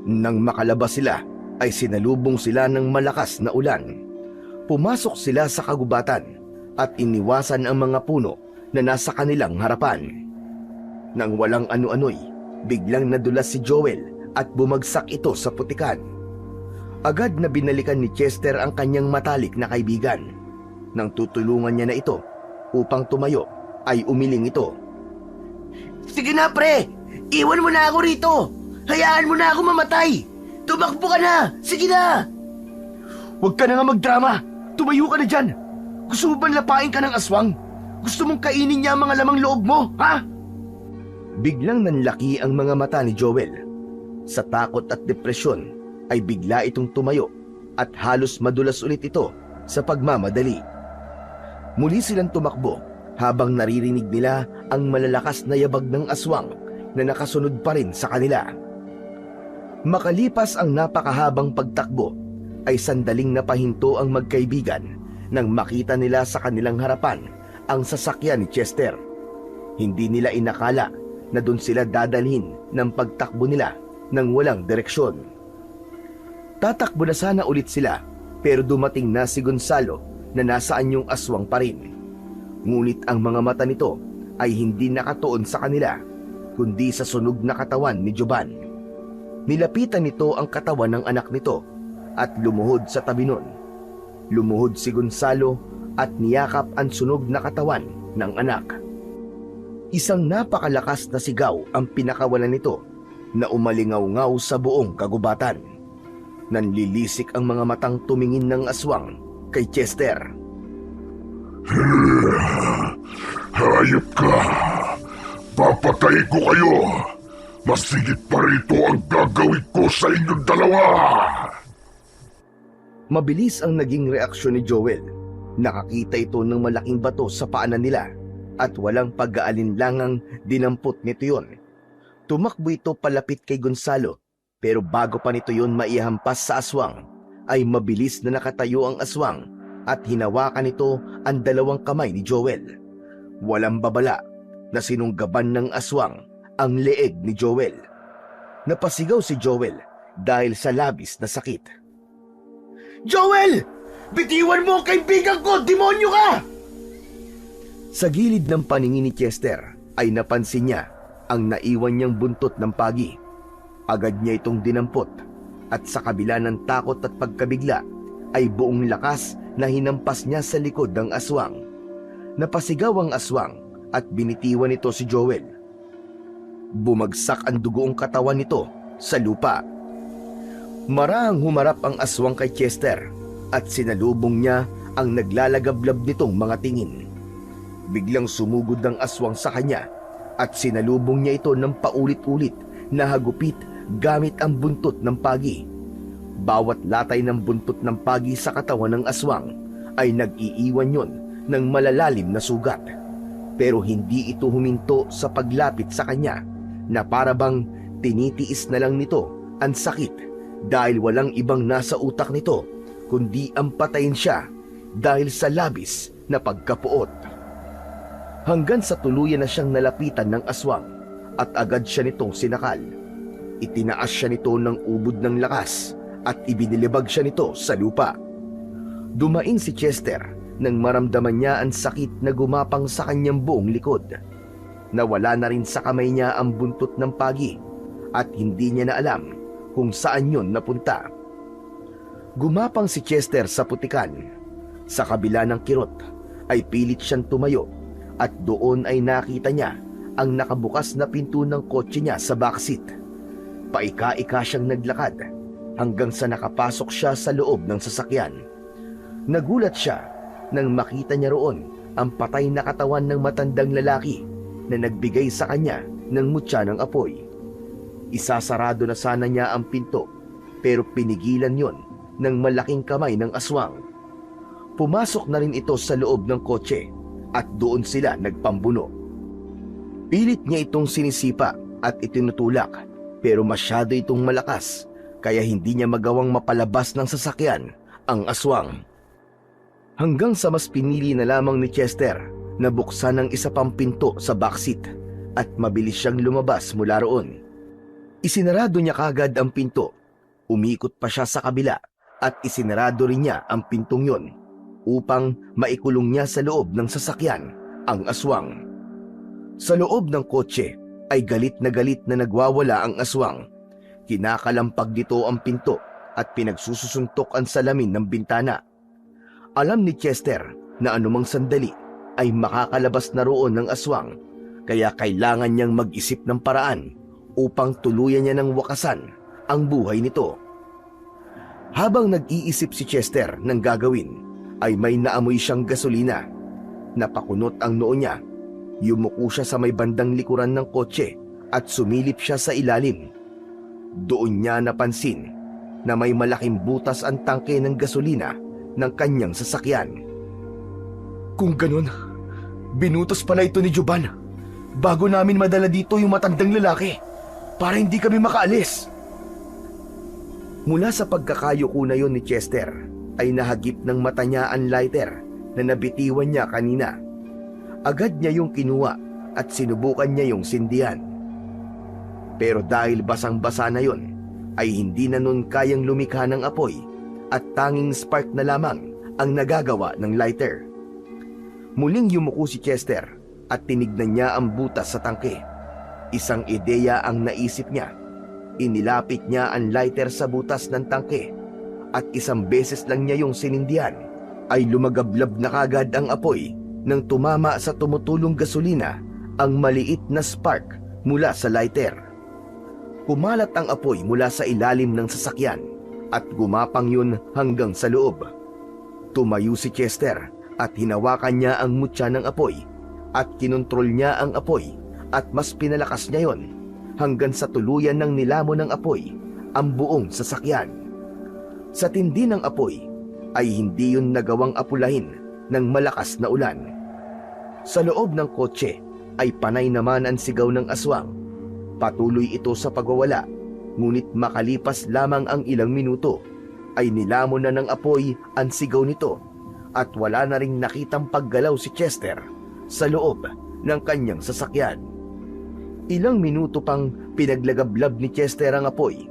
Nang makalabas sila ay sinalubong sila ng malakas na ulan. Pumasok sila sa kagubatan at iniwasan ang mga puno na nasa kanilang harapan. Nang walang ano-ano'y, biglang nadulas si Joel at bumagsak ito sa putikan. Agad na binalikan ni Chester ang kanyang matalik na kaibigan. Nang tutulungan niya na ito upang tumayo, ay umiling ito. Sige na, pre! Iwan mo na ako rito! Hayaan mo na ako mamatay! Tumakbo ka na! Sige na! Huwag ka na nga magdrama! Tumayo ka na dyan! Gusto mo bang lapain ka ng aswang? Gusto mong kainin niya ang mga lamang loob mo, ha? Biglang nanlaki ang mga mata ni Joel. Sa takot at depresyon ay bigla itong tumayo at halos madulas ulit ito sa pagmamadali. Muli silang tumakbo habang naririnig nila ang malalakas na yabag ng aswang na nakasunod pa rin sa kanila. Makalipas ang napakahabang pagtakbo, ay sandaling napahinto ang magkaibigan nang makita nila sa kanilang harapan ang sasakyan ni Chester. Hindi nila inakala na doon sila dadalhin ng pagtakbo nila nang walang direksyon. Tatakbo na sana ulit sila pero dumating na si Gonzalo na nasaan yung aswang pa rin. Ngunit ang mga mata nito ay hindi nakatuon sa kanila kundi sa sunog na katawan ni Jovan. Nilapitan nito ang katawan ng anak nito at lumuhod sa tabi nun. Lumuhod si Gonzalo at niyakap ang sunog na katawan ng anak. Isang napakalakas na sigaw ang pinakawalan nito na umalingaw-ngaw sa buong kagubatan. Nanlilisik ang mga matang tumingin ng aswang kay Chester. Hayop ka! Papatay ko kayo! Mas higit pa rito ang gagawin ko sa inyong dalawa! Mabilis ang naging reaksyon ni Joel. Nakakita ito ng malaking bato sa paanan nila at walang pag-aalinlangang dinampot nito yun. Tumakbo ito palapit kay Gonzalo pero bago pa nito yun maihampas sa aswang ay mabilis na nakatayo ang aswang at hinawakan nito ang dalawang kamay ni Joel. Walang babala na sinunggaban ng aswang ang leeg ni Joel. Napasigaw si Joel dahil sa labis na sakit. Joel! Bitiwan mo ang kaibigan ko! Demonyo ka! Sa gilid ng paningin ni Chester ay napansin niya ang naiwan niyang buntot ng pagi. Agad niya itong dinampot at sa kabila ng takot at pagkabigla ay buong lakas na hinampas niya sa likod ng aswang. Napasigaw ang aswang at binitiwan nito si Joel. Bumagsak ang dugoong katawan nito sa lupa. Marahang humarap ang aswang kay Chester at sinalubong niya ang naglalagablab nitong mga tingin. Biglang sumugod ang aswang sa kanya at sinalubong niya ito ng paulit-ulit na hagupit gamit ang buntot ng pagi. Bawat latay ng buntot ng pagi sa katawan ng aswang ay nag-iiwan yon ng malalalim na sugat. Pero hindi ito huminto sa paglapit sa kanya na parabang tinitiis na lang nito ang sakit dahil walang ibang nasa utak nito kundi ang patayin siya dahil sa labis na pagkapuot. Hanggang sa tuluyan na siyang nalapitan ng aswang at agad siya nitong sinakal. Itinaas siya nito ng ubod ng lakas at ibinilibag siya nito sa lupa. Dumain si Chester nang maramdaman niya ang sakit na gumapang sa kanyang buong likod. Nawala na rin sa kamay niya ang buntot ng pagi at hindi niya na alam kung saan yun napunta. Gumapang si Chester sa putikan. Sa kabila ng kirot ay pilit siyang tumayo at doon ay nakita niya ang nakabukas na pinto ng kotse niya sa backseat. Paika-ika siyang naglakad hanggang sa nakapasok siya sa loob ng sasakyan. Nagulat siya nang makita niya roon ang patay na katawan ng matandang lalaki na nagbigay sa kanya ng mutya ng apoy. Isasarado na sana niya ang pinto pero pinigilan yon ng malaking kamay ng aswang. Pumasok na rin ito sa loob ng kotse at doon sila nagpambuno. Pilit niya itong sinisipa at itinutulak pero masyado itong malakas kaya hindi niya magawang mapalabas ng sasakyan ang aswang. Hanggang sa mas pinili na lamang ni Chester na buksan ang isa pang pinto sa backseat at mabilis siyang lumabas mula roon. Isinarado niya kagad ang pinto. Umikot pa siya sa kabila at isinarado rin niya ang pintong yon upang maikulong niya sa loob ng sasakyan ang aswang. Sa loob ng kotse ay galit na nagwawala ang aswang. Kinakalampag nito ang pinto at pinagsususuntok ang salamin ng bintana. Alam ni Chester na anumang sandali ay makakalabas na roon ng aswang, kaya kailangan niyang mag-isip ng paraan upang tuluyan niya ng wakasan ang buhay nito. Habang nag-iisip si Chester ng gagawin, ay may naamoy siyang gasolina. Napakunot ang noo niya. Yumuko siya sa may bandang likuran ng kotse at sumilip siya sa ilalim. Doon niya napansin na may malaking butas ang tangke ng gasolina ng kanyang sasakyan. Kung ganun, binutas pala ito ni Juban bago namin madala dito yung matandang lalaki para hindi kami makaalis. Mula sa pagkakayuko na yon ni Chester, ay nahagip ng mata niya ang lighter na nabitiwan niya kanina. Agad niya yung kinuha at sinubukan niya yung sindihan. Pero dahil basang-basa na yon, ay hindi na nun kayang lumikha ng apoy at tanging spark na lamang ang nagagawa ng lighter. Muling yumuko si Chester at tinignan niya ang butas sa tangke. Isang ideya ang naisip niya. Inilapit niya ang lighter sa butas ng tangke at isang beses lang niya yung sinindihan, ay lumagablab na kagad ang apoy nang tumama sa tumutulong gasolina ang maliit na spark mula sa lighter. Kumalat ang apoy mula sa ilalim ng sasakyan at gumapang yun hanggang sa loob. Tumayo si Chester at hinawakan niya ang mutya ng apoy at kinontrol niya ang apoy at mas pinalakas niya yon hanggang sa tuluyan ng nilamon ng apoy ang buong sasakyan. Sa tindi ng apoy ay hindi yun nagawang apulahin ng malakas na ulan. Sa loob ng kotse ay panay naman ang sigaw ng aswang. Patuloy ito sa pagwawala, ngunit makalipas lamang ang ilang minuto ay nilamon na ng apoy ang sigaw nito at wala na ring nakitang paggalaw si Chester sa loob ng kanyang sasakyan. Ilang minuto pang pinaglagablab ni Chester ang apoy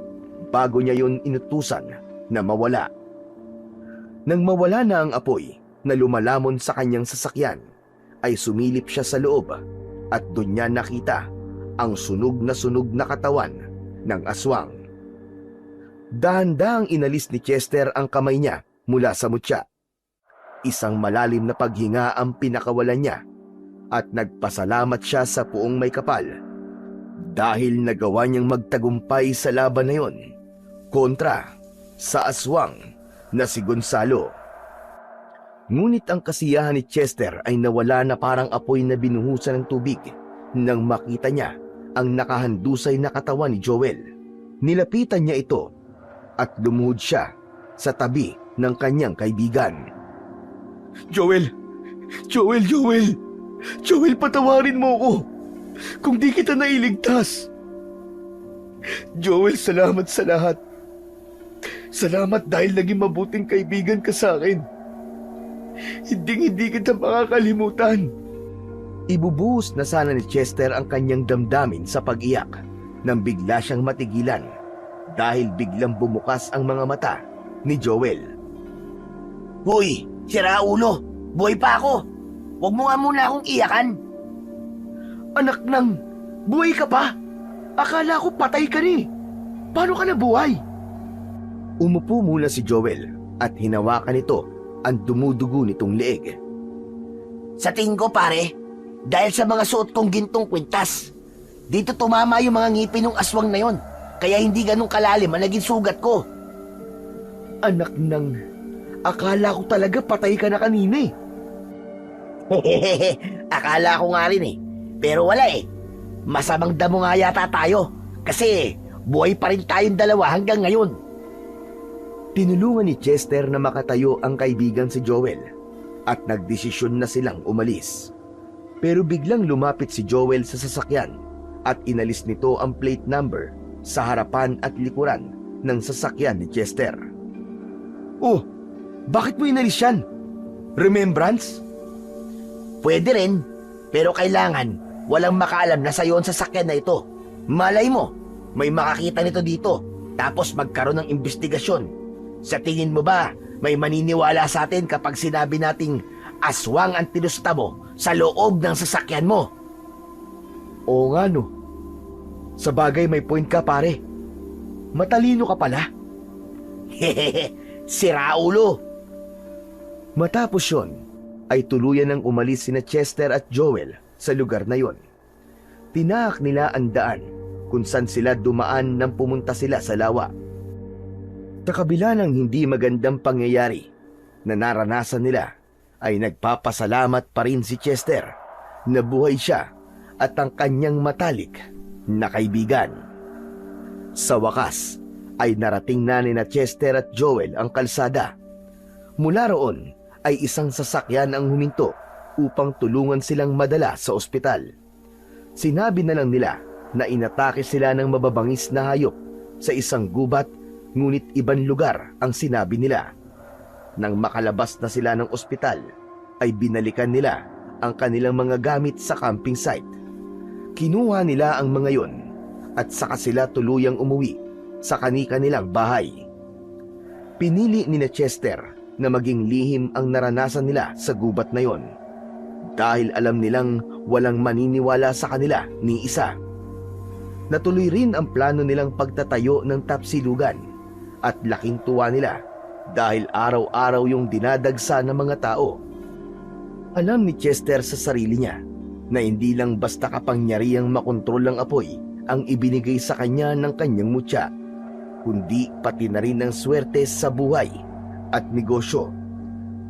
bago niya yun inutusan na mawala. Nang mawala na ang apoy na lumalamon sa kanyang sasakyan, ay sumilip siya sa loob at doon niya nakita ang sunog na katawan ng aswang. Dahan-dahang inalis ni Chester ang kamay niya mula sa mutya. Isang malalim na paghinga ang pinakawalan niya at nagpasalamat siya sa Puong May Kapal dahil nagawa niyang magtagumpay sa laban na yon kontra sa aswang na si Gonzalo. Ngunit ang kasiyahan ni Chester ay nawala na parang apoy na binuhusan ng tubig nang makita niya ang nakahandusay na katawan ni Joel. Nilapitan niya ito at lumuhod siya sa tabi ng kanyang kaibigan. Joel! Joel! Joel! Joel, patawarin mo ko kung di kita nailigtas. Joel, salamat sa lahat. Salamat dahil naging mabuting kaibigan ka sa akin. Hindi kita makakalimutan. Ibubuhos na sana ni Chester ang kanyang damdamin sa pag-iyak nang bigla siyang matigilan dahil biglang bumukas ang mga mata ni Joel. Hoy, sira ulo! Buhay pa ako! Huwag mo nga muna akong iyakan! Anak nang, buhay ka pa? Akala ko patay ka ni. Paano ka nabuhay? Umupo muna si Joel at hinawakan nito ang dumudugo nitong leeg. Sa tingin ko pare, dahil sa mga suot kong gintong kwintas, dito tumama yung mga ngipin ng aswang na yon, kaya hindi ganun kalalim ang naging sugat ko. Anak nang, akala ko talaga patay ka na kanina eh. Akala ko nga rin eh, pero wala eh. Masamang damo nga yata tayo, kasi buhay pa rin tayong dalawa hanggang ngayon. Tinulungan ni Chester na makatayo ang kaibigan si Joel at nagdesisyon na silang umalis. Pero biglang lumapit si Joel sa sasakyan at inalis nito ang plate number sa harapan at likuran ng sasakyan ni Chester. Oh, bakit mo inalis yan? Remembrance? Pwede rin, pero kailangan walang makaalam na sayo ang sasakyan na ito. Malay mo, may makakita nito dito, tapos magkaroon ng investigasyon. Sa tingin mo ba, may maniniwala sa atin kapag sinabi nating aswang ang tinusta mo sa loob ng sasakyan mo? Oo nga no, Sa bagay may point ka pare. Matalino ka pala. Hehehe, sira ulo. Matapos yon, ay tuluyan nang umalis sina Chester at Joel sa lugar na yon. Tinaak nila ang daan kung saan sila dumaan nang pumunta sila sa lawa. Sa kabila ng hindi magandang pangyayari na naranasan nila, ay nagpapasalamat pa rin si Chester na buhay siya at ang kanyang matalik na kaibigan. Sa wakas, ay narating na ni Chester at Joel ang kalsada. Mula roon ay isang sasakyan ang huminto upang tulungan silang madala sa ospital. Sinabi na lang nila na inatake sila ng mababangis na hayop sa isang gubat, ngunit ibang lugar ang sinabi nila. Nang makalabas na sila ng ospital, ay binalikan nila ang kanilang mga gamit sa camping site. Kinuha nila ang mga yon at saka sila tuluyang umuwi sa kani-kanilang bahay. Pinili ni Chester na maging lihim ang naranasan nila sa gubat na yon dahil alam nilang walang maniniwala sa kanila ni isa. Natuloy rin ang plano nilang pagtatayo ng tapsilugan at laking tuwa nila dahil araw-araw yung dinadagsa ng mga tao. Alam ni Chester sa sarili niya na hindi lang basta kapangyarihang makontrol ang apoy ang ibinigay sa kanya ng kanyang mutya, kundi pati na rin ang swerte sa buhay at negosyo.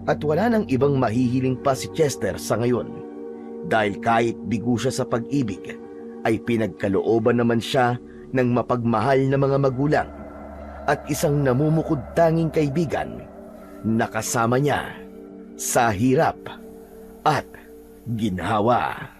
At wala nang ibang mahihiling pa si Chester sa ngayon dahil kahit bigo siya sa pag-ibig, ay pinagkalooban naman siya ng mapagmahal na mga magulang at isang namumukod tanging kaibigan na kasama niya sa hirap at ginhawa.